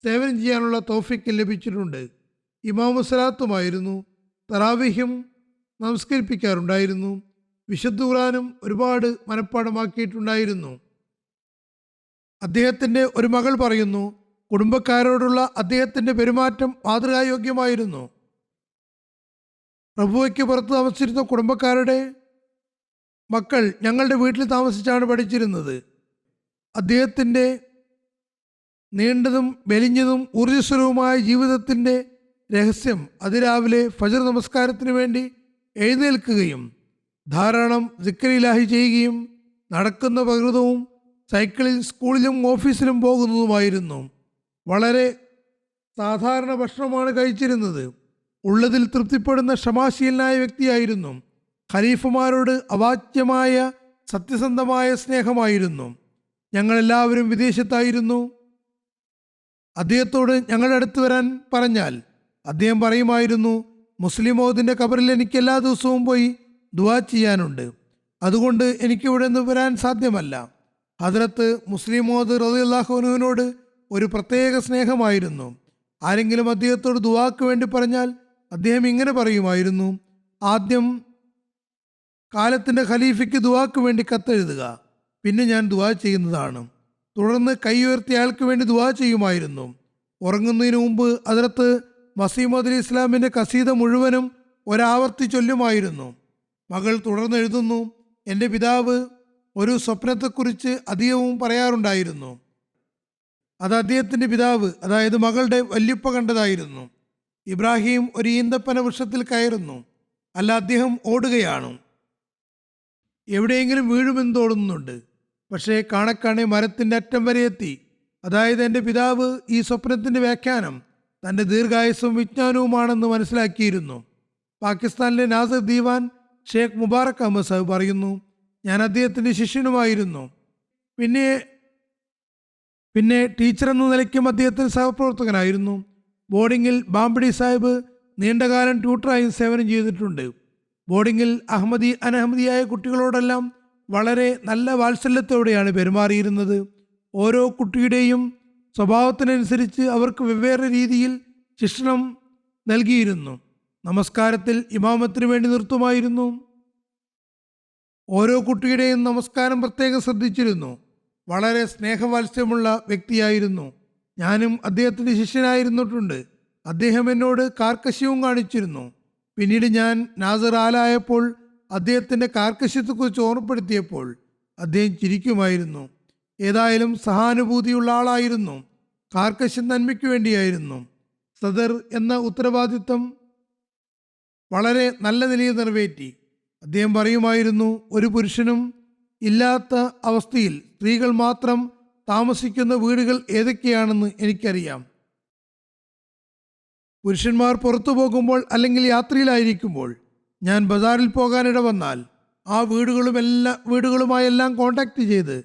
സേവനം ചെയ്യാനുള്ള തൗഫീക്ക് ലഭിച്ചിട്ടുണ്ട്. ഇമാമു സ്വലാത്തുമായിരുന്നു. തറാവിഹും നമസ്കരിപ്പിക്കാറുണ്ടായിരുന്നു. വിശുദ്ധ ഖുർആനും ഒരുപാട് മനഃപ്പാഠമാക്കിയിട്ടുണ്ടായിരുന്നു. അദ്ദേഹത്തിൻ്റെ ഒരു മകൾ പറയുന്നു, കുടുംബക്കാരോടുള്ള അദ്ദേഹത്തിൻ്റെ പെരുമാറ്റം മാതൃകായോഗ്യമായിരുന്നു. പ്രഭുവയ്ക്ക് പുറത്ത് താമസിച്ചിരുന്ന കുടുംബക്കാരുടെ മക്കൾ ഞങ്ങളുടെ വീട്ടിൽ താമസിച്ചാണ് പഠിച്ചിരുന്നത്. അദ്ദേഹത്തിൻ്റെ നീണ്ടതും മെലിഞ്ഞതും ഊർജ്ജസ്വലവുമായ ജീവിതത്തിൻ്റെ രഹസ്യം അതിരാവിലെ ഫജ്ർ നമസ്കാരത്തിന് വേണ്ടി എഴുന്നേൽക്കുകയും ധാരാളം സിക്റിലാഹി ചെയ്യുകയും നടക്കുന്ന പ്രകൃതവും സൈക്കിളിൽ സ്കൂളിലും ഓഫീസിലും പോകുന്നതുമായിരുന്നു. വളരെ സാധാരണ ഭക്ഷണമാണ് കഴിച്ചിരുന്നത്. ഉള്ളതിൽ തൃപ്തിപ്പെടുന്ന ക്ഷമാശീലനായ വ്യക്തിയായിരുന്നു. ഖലീഫമാരോട് അവാച്യമായ സത്യസന്ധമായ സ്നേഹമായിരുന്നു. ഞങ്ങളെല്ലാവരും വിദേശത്തായിരുന്നു. അദ്ദേഹത്തോട് ഞങ്ങളുടെ അടുത്ത് വരാൻ പറഞ്ഞാൽ അദ്ദേഹം പറയുമായിരുന്നു, മുസ്ലിം മൗദിൻ്റെ ഖബറിൽ എനിക്ക് എല്ലാ ദിവസവും പോയി ദുആ ചെയ്യാനുണ്ട്, അതുകൊണ്ട് എനിക്കിവിടെ നിന്ന് വരാൻ സാധ്യമല്ല. ഹദ്രത്ത് മുസ്ലിം മൗദ് റളിയല്ലാഹു അൻഹുവിനോട് ഒരു പ്രത്യേക സ്നേഹമായിരുന്നു. ആരെങ്കിലും അദ്ദേഹത്തോട് ദുആക്ക് വേണ്ടി പറഞ്ഞാൽ അദ്ദേഹം ഇങ്ങനെ പറയുമായിരുന്നു: ആദ്യം കാലത്തിൻ്റെ ഖലീഫയ്ക്ക് ദുആക്ക് വേണ്ടി കത്തെഴുതുക, പിന്നെ ഞാൻ ദുആ ചെയ്യുന്നതാണ്. തുടർന്ന് കൈ ഉയർത്തി അയാൾക്ക് വേണ്ടി ദുആ ചെയ്യുമായിരുന്നു. ഉറങ്ങുന്നതിന് മുമ്പ് ഹദ്റത്ത് മസീഹ് മൗഊദ് അലൈഹി ഇസ്ലാമിൻ്റെ കസീദ മുഴുവനും ഒരാവർത്തി ചൊല്ലുമായിരുന്നു. മകൾ തുടർന്ന് എഴുതുന്നു: എൻ്റെ പിതാവ് ഒരു സ്വപ്നത്തെക്കുറിച്ച് അധികവും പറയാറുണ്ടായിരുന്നു. അത് അദ്ദേഹത്തിൻ്റെ പിതാവ്, അതായത് മകളുടെ വല്യുപ്പ കണ്ടതായിരുന്നു. ഇബ്രാഹിം ഒരു ഈന്തപ്പന വൃക്ഷത്തിൽ കയറുന്നു, അല്ല അദ്ദേഹം ഓടുകയാണ്. എവിടെയെങ്കിലും വീഴുമെന്ന് തോന്നുന്നുണ്ട്. പക്ഷേ കാണെ മരത്തിൻ്റെ അറ്റം വരെ എത്തി. അതായത് എൻ്റെ പിതാവ് ഈ സ്വപ്നത്തിൻ്റെ വ്യാഖ്യാനം തൻ്റെ ദീർഘായുസ്സും വിജ്ഞാനവുമാണെന്ന് മനസ്സിലാക്കിയിരുന്നു. പാകിസ്ഥാനിലെ നാസർ ദീവാൻ ഷേഖ് മുബാറക് അഹമ്മദ് സാഹിബ് പറയുന്നു: ഞാൻ അദ്ദേഹത്തിൻ്റെ ശിഷ്യനുമായിരുന്നു. പിന്നെ ടീച്ചർ എന്ന നിലയ്ക്കും അദ്ദേഹത്തിന് സഹപ്രവർത്തകനായിരുന്നു. ബോർഡിങ്ങിൽ ബാംബടി സാഹിബ് നീണ്ടകാലം ട്യൂട്ടറായും സേവനം ചെയ്തിട്ടുണ്ട്. ബോർഡിങ്ങിൽ അനഹമ്മദിയായ കുട്ടികളോടെല്ലാം വളരെ നല്ല വാത്സല്യത്തോടെയാണ് പെരുമാറിയിരുന്നത്. ഓരോ കുട്ടിയുടെയും സ്വഭാവത്തിനനുസരിച്ച് അവർക്ക് വെവ്വേറെ രീതിയിൽ ശിക്ഷണം നൽകിയിരുന്നു. നമസ്കാരത്തിൽ ഇമാമത്തിന് വേണ്ടി നിർത്തുമായിരുന്നു. ഓരോ കുട്ടിയുടെയും നമസ്കാരം പ്രത്യേകം ശ്രദ്ധിച്ചിരുന്നു. വളരെ സ്നേഹവാത്സ്യമുള്ള വ്യക്തിയായിരുന്നു. ഞാനും അദ്ദേഹത്തിൻ്റെ ശിഷ്യനായിരുന്നിട്ടുണ്ട്. അദ്ദേഹം എന്നോട് കാർക്കശ്യവും കാണിച്ചിരുന്നു. പിന്നീട് ഞാൻ നാസർ ആലായപ്പോൾ അദ്ദേഹത്തിൻ്റെ കാർക്കശ്യത്തെക്കുറിച്ച് ഓർമ്മപ്പെടുത്തിയപ്പോൾ അദ്ദേഹം ചിരിക്കുമായിരുന്നു. ഏതായാലും സഹാനുഭൂതിയുള്ള ആളായിരുന്നു. കാർക്കശ്യം നന്മയ്ക്ക് വേണ്ടിയായിരുന്നു. സദർ എന്ന ഉത്തരവാദിത്തം വളരെ നല്ല നിലയിൽ നിറവേറ്റി. അദ്ദേഹം പറയുമായിരുന്നു: ഒരു പുരുഷനും ഇല്ലാത്ത അവസ്ഥയിൽ സ്ത്രീകൾ മാത്രം താമസിക്കുന്ന വീടുകൾ ഏതൊക്കെയാണെന്ന് എനിക്കറിയാം. പുരുഷന്മാർ പുറത്തു പോകുമ്പോൾ അല്ലെങ്കിൽ യാത്രയിലായിരിക്കുമ്പോൾ ഞാൻ ബസാറിൽ പോകാനിട വന്നാൽ ആ വീടുകളുമായെല്ലാം കോണ്ടാക്ട് ചെയ്ത്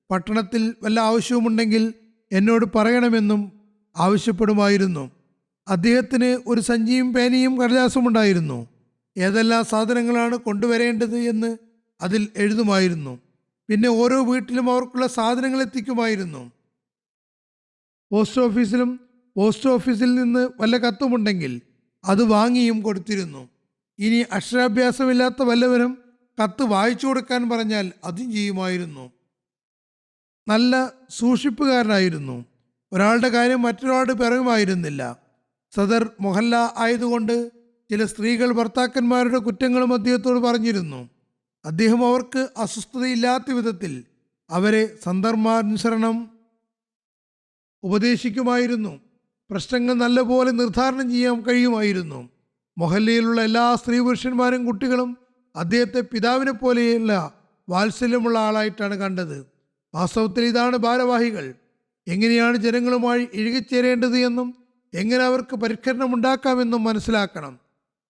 പട്ടണത്തിൽ വല്ല ആവശ്യവുമുണ്ടെങ്കിൽ എന്നോട് പറയണമെന്നും ആവശ്യപ്പെടുമായിരുന്നു. അദ്ദേഹത്തിന് ഒരു സഞ്ചിയും പേനയും കടലാസും ഉണ്ടായിരുന്നു. ഏതെല്ലാം സാധനങ്ങളാണ് കൊണ്ടുവരേണ്ടത് എന്ന് അതിൽ എഴുതുമായിരുന്നു. പിന്നെ ഓരോ വീട്ടിലും അവർക്കുള്ള സാധനങ്ങൾ എത്തിക്കുമായിരുന്നു. പോസ്റ്റ് ഓഫീസിൽ നിന്ന് വല്ല കത്തുമുണ്ടെങ്കിൽ അത് വാങ്ങിയും കൊടുത്തിരുന്നു. ഇനി അക്ഷരാഭ്യാസമില്ലാത്ത വല്ലവരും കത്ത് വായിച്ചു കൊടുക്കാൻ പറഞ്ഞാൽ അതും ചെയ്യുമായിരുന്നു. നല്ല സൂക്ഷിപ്പുകാരനായിരുന്നു. ഒരാളുടെ കാര്യം മറ്റൊരാളോട് പറയുമായിരുന്നില്ല. സദർ മൊഹല്ല ആയതുകൊണ്ട് ചില സ്ത്രീകൾ ഭർത്താക്കന്മാരുടെ കുറ്റങ്ങളും അദ്ദേഹത്തോട് പറഞ്ഞിരുന്നു. അദ്ദേഹം അവർക്ക് അസ്വസ്ഥതയില്ലാത്ത വിധത്തിൽ അവരെ സന്ദർഭാനുസരണം ഉപദേശിക്കുമായിരുന്നു. പ്രശ്നങ്ങൾ നല്ലപോലെ നിർദ്ധാരണം ചെയ്യാൻ കഴിയുമായിരുന്നു. മൊഹല്ലയിലുള്ള എല്ലാ സ്ത്രീ പുരുഷന്മാരും കുട്ടികളും അദ്ദേഹത്തെ പിതാവിനെ പോലെയുള്ള വാത്സല്യമുള്ള ആളായിട്ടാണ് കണ്ടത്. വാസ്തവത്തിൽ ഇതാണ് ഭാരവാഹികൾ. എങ്ങനെയാണ് ജനങ്ങളുമായി ഇഴുകിച്ചേരേണ്ടത് എന്നും എങ്ങനെ അവർക്ക് പരിഷ്കരണം ഉണ്ടാക്കാമെന്നും മനസ്സിലാക്കണം.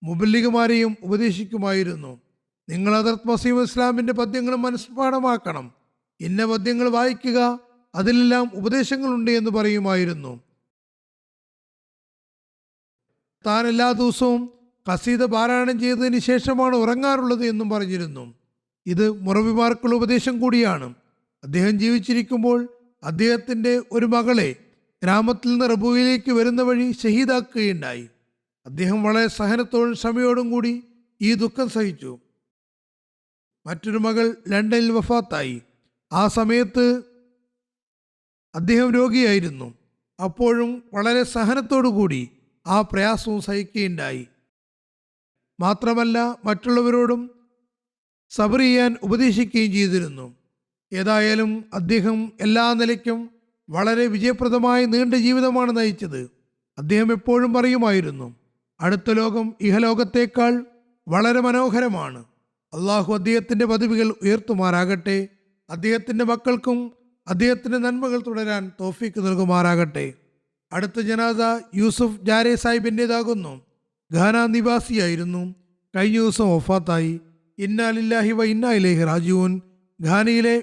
മുബല്ലിഗുമാരെയും ഉപദേശിക്കുമായിരുന്നു. നിങ്ങൾ ഹദ്റത്ത് മസീഹ് ഇസ്ലാമിൻ്റെ പദ്യങ്ങൾ മനസ്പാഠമാക്കണം. ഇന്ന പദ്യങ്ങൾ വായിക്കുക, അതിലെല്ലാം ഉപദേശങ്ങളുണ്ട് എന്ന് പറയുമായിരുന്നു. താൻ എല്ലാ ദിവസവും ഖസീദ പാരായണം ചെയ്തതിന് ശേഷമാണ് ഉറങ്ങാറുള്ളത് എന്നും പറഞ്ഞിരുന്നു. ഇത് മുറബിമാർക്കുള്ള ഉപദേശം കൂടിയാണ്. അദ്ദേഹം ജീവിച്ചിരിക്കുമ്പോൾ അദ്ദേഹത്തിൻ്റെ ഒരു മകളെ ഗ്രാമത്തിൽ നിന്ന് റബൂയിലേക്ക് വരുന്ന വഴി ഷഹീദാക്കുകയുണ്ടായി. അദ്ദേഹം വളരെ സഹനത്തോടും ക്ഷമയോടും കൂടി ഈ ദുഃഖം സഹിച്ചു. മറ്റൊരു മകൾ ലണ്ടനിൽ വഫാത്തായി. ആ സമയത്ത് അദ്ദേഹം രോഗിയായിരുന്നു. അപ്പോഴും വളരെ സഹനത്തോടു കൂടി ആ പ്രയാസവും സഹിക്കുകയുണ്ടായി. മാത്രമല്ല മറ്റുള്ളവരോടും സബർ ചെയ്യാൻ ഉപദേശിക്കുകയും ചെയ്തിരുന്നു. ഏതായാലും അദ്ദേഹം എല്ലാ നിലയ്ക്കും വളരെ വിജയപ്രദമായ നീണ്ട ജീവിതമാണ് നയിച്ചത്. അദ്ദേഹം എപ്പോഴും പറയുമായിരുന്നു: അടുത്ത ലോകം ഇഹലോകത്തേക്കാൾ വളരെ മനോഹരമാണ്. അള്ളാഹു അദ്ദേഹത്തിൻ്റെ പദവികൾ ഉയർത്തുമാറാകട്ടെ. അദ്ദേഹത്തിൻ്റെ മക്കൾക്കും അദ്ദേഹത്തിൻ്റെ നന്മകൾ തുടരാൻ തൗഫീക്ക് നൽകുമാറാകട്ടെ. അടുത്ത ജനാസ യൂസുഫ് ജാരെ സാഹിബിൻ്റെതാകുന്നു. ഘാന നിവാസിയായിരുന്നു. കഴിഞ്ഞ ദിവസം വഫാത്തായി. ഇന്നാ ലില്ലാഹി വ ഇന്നാ ഇലൈഹി റാജിഊൻ. ഘാനയിലെ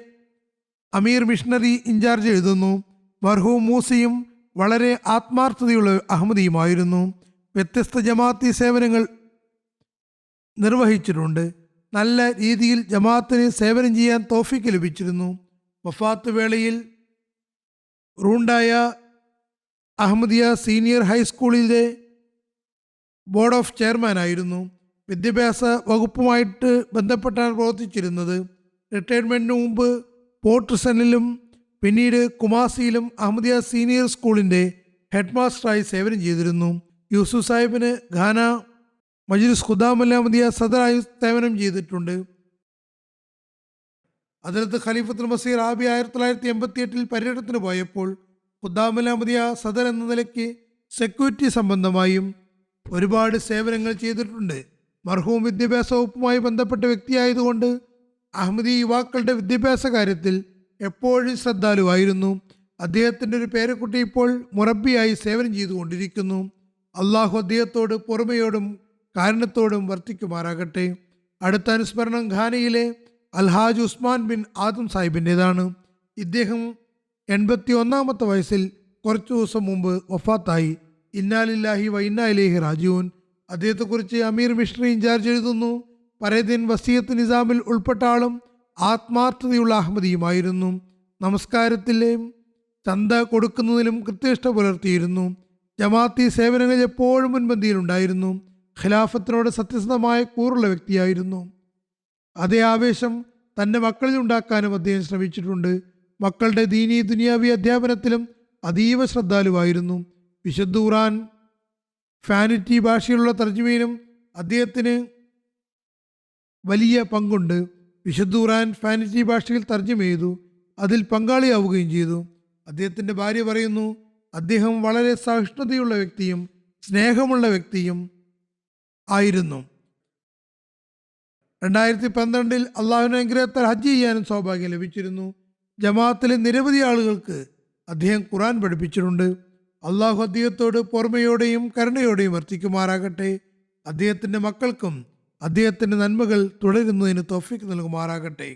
അമീർ മിഷണറി ഇൻചാർജ് എഴുതുന്നു: മർഹൂം മൂസിയും വളരെ ആത്മാർത്ഥതയുള്ള അഹമ്മദിയുമായിരുന്നു. വ്യത്യസ്ത ജമാഅത്തി സേവനങ്ങൾ നിർവഹിച്ചിട്ടുണ്ട്. നല്ല രീതിയിൽ ജമാഅത്തിന് സേവനം ചെയ്യാൻ തൗഫീക്ക് ലഭിച്ചിരുന്നു. വഫാത്ത് വേളയിൽ റൂണ്ടായ അഹമ്മദിയ സീനിയർ ഹൈസ്കൂളിലെ ബോർഡ് ഓഫ് ചെയർമാനായിരുന്നു. വിദ്യാഭ്യാസ വകുപ്പുമായിട്ട് ബന്ധപ്പെട്ടാണ് പ്രവർത്തിച്ചിരുന്നത്. റിട്ടയർമെൻറ്റിന് മുമ്പ് പോർട്ട് ട്രിസണിലും പിന്നീട് കുമാസിയിലും അഹമ്മദിയ സീനിയർ സ്കൂളിൻ്റെ ഹെഡ് മാസ്റ്ററായി സേവനം ചെയ്തിരുന്നു. യൂസുഫ് സാഹിബിന് ഘാന മജ്ലിസ് ഖുദാമുൽ അഹമ്മദിയ സദറായി സേവനം ചെയ്തിട്ടുണ്ട്. അതിലത്ത് ഖലീഫത്തുൽ മസീർ ആബി 1988 പര്യടനത്തിന് പോയപ്പോൾ ഖുദാമുൽ അഹമ്മദിയ സദർ എന്ന നിലയ്ക്ക് സെക്യൂരിറ്റി സംബന്ധമായും ഒരുപാട് സേവനങ്ങൾ ചെയ്തിട്ടുണ്ട്. മർഹൂം വിദ്യാഭ്യാസ വകുപ്പുമായി ബന്ധപ്പെട്ട വ്യക്തിയായതുകൊണ്ട് അഹമ്മദി യുവാക്കളുടെ വിദ്യാഭ്യാസ കാര്യത്തിൽ എപ്പോഴും ശ്രദ്ധാലുവായിരുന്നു. അദ്ദേഹത്തിൻ്റെ ഒരു പേരക്കുട്ടി ഇപ്പോൾ മുറബിയായി സേവനം ചെയ്തുകൊണ്ടിരിക്കുന്നു. അള്ളാഹു അദ്ദേഹത്തോട് പൊറുമയോടും കാരുണ്യത്തോടും വർത്തിക്കുമാറാകട്ടെ. അടുത്ത അനുസ്മരണം ഘാനയിലെ അൽഹാജ് ഉസ്മാൻ ബിൻ ആദം സാഹിബിൻ്റെതാണ്. ഇദ്ദേഹം 81-ാമത്തെ വയസ്സിൽ കുറച്ചു ദിവസം മുമ്പ് വഫാത്തായി. ഇന്നാലില്ലാഹി വ ഇന്നാ ഇലൈഹി റാജിഊൻ. അദ്ദേഹത്തെക്കുറിച്ച് അമീർ മിഷ്രി ഇൻചാർജ് എഴുതുന്നു, പരേദിൻ വസീയത്ത് നിസാമിൽ ഉൾപ്പെട്ട ആളും ആത്മാർത്ഥതയുള്ള അഹമ്മദിയുമായിരുന്നു. നമസ്കാരത്തിലെയും ചന്ത കൊടുക്കുന്നതിലും കൃത്യനിഷ്ഠ പുലർത്തിയിരുന്നു. ജമാഅത്തി സേവനങ്ങളിൽ എപ്പോഴും മുൻപന്തിയിലുണ്ടായിരുന്നു. ഖിലാഫത്തിനോട് സത്യസന്ധമായ കൂറുള്ള വ്യക്തിയായിരുന്നു. അതേ ആവേശം തൻ്റെ മക്കളിൽ ഉണ്ടാക്കാനും അദ്ദേഹം ശ്രമിച്ചിട്ടുണ്ട്. മക്കളുടെ ദീനി ദുനിയാവി അധ്യാപനത്തിലും അതീവ ശ്രദ്ധാലുവായിരുന്നു. വിശുദ്ധ ഖുർആൻ ഫാനിറ്റി ഭാഷയിലുള്ള തർജ്ജമയിലും അദ്ദേഹത്തിന് വലിയ പങ്കുണ്ട്. വിശുദ്ധ ഖുർആൻ ഫാനിറ്റി ഭാഷയിൽ തർജ്ജമ ചെയ്തു, അതിൽ പങ്കാളിയാവുകയും ചെയ്തു. അദ്ദേഹത്തിൻ്റെ ഭാര്യ പറയുന്നു, അദ്ദേഹം വളരെ സഹിഷ്ണുതയുള്ള വ്യക്തിയും സ്നേഹമുള്ള വ്യക്തിയും ആയിരുന്നു. 2012 അള്ളാഹുവിൻ്റെ അനുഗ്രഹത്താൽ ഹജ്ജ് ചെയ്യാനും സൗഭാഗ്യം ലഭിച്ചിരുന്നു. ജമാഅത്തിലെ നിരവധി ആളുകൾക്ക് അദ്ദേഹം ഖുർആൻ പഠിപ്പിച്ചിട്ടുണ്ട്. അള്ളാഹു അദ്ദേഹത്തോട് പൊറുമയോടെയും കരുണയോടെയും വർത്തിക്കുമാറാകട്ടെ. അദ്ദേഹത്തിൻ്റെ മക്കൾക്കും അദ്ദേഹത്തിൻ്റെ നന്മകൾ തുടരുന്നതിന് തൗഫീഖ് നൽകുമാറാകട്ടെ.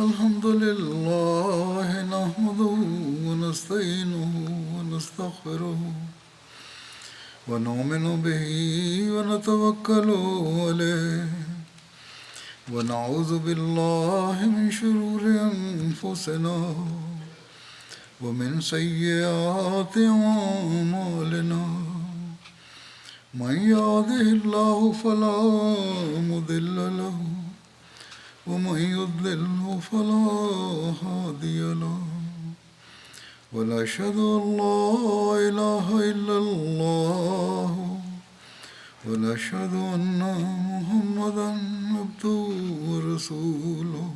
അൽഹംദുലില്ലാഹ് നഹ്മദുഹു വനസ്തഈനുഹു വനസ്തഗ്ഫിറുഹു വനുഅ്മിനു ബിഹി വനതവക്കലു അലൈഹി വനഊദു ബില്ലാഹി മിൻ ശുറൂരി അൻഫുസിനാ വമിൻ സയ്യിആതി അഅ്മാലിനാ മൻ യഹ്ദിഹില്ലാഹു ഫലാ മുദില്ല ലഹു ومن يضلله فلا هادي له ونشهد أن لا إله إلا الله ونشهد أن محمدا عبده ورسوله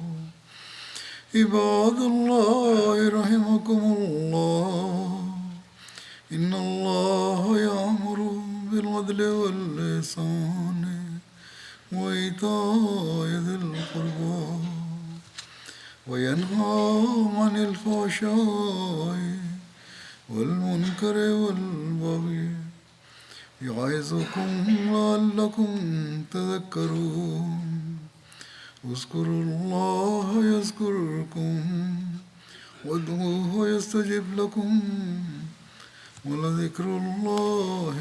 عباد الله رحمكم الله إن الله يأمر بالعدل والإحسان وإيتاء ذي القربى وينهى عن الفحشاء والمنكر والبغي يعظكم لعلكم تذكرون اذكروا الله يذكركم وادعوه يستجب لكم ولذكر الله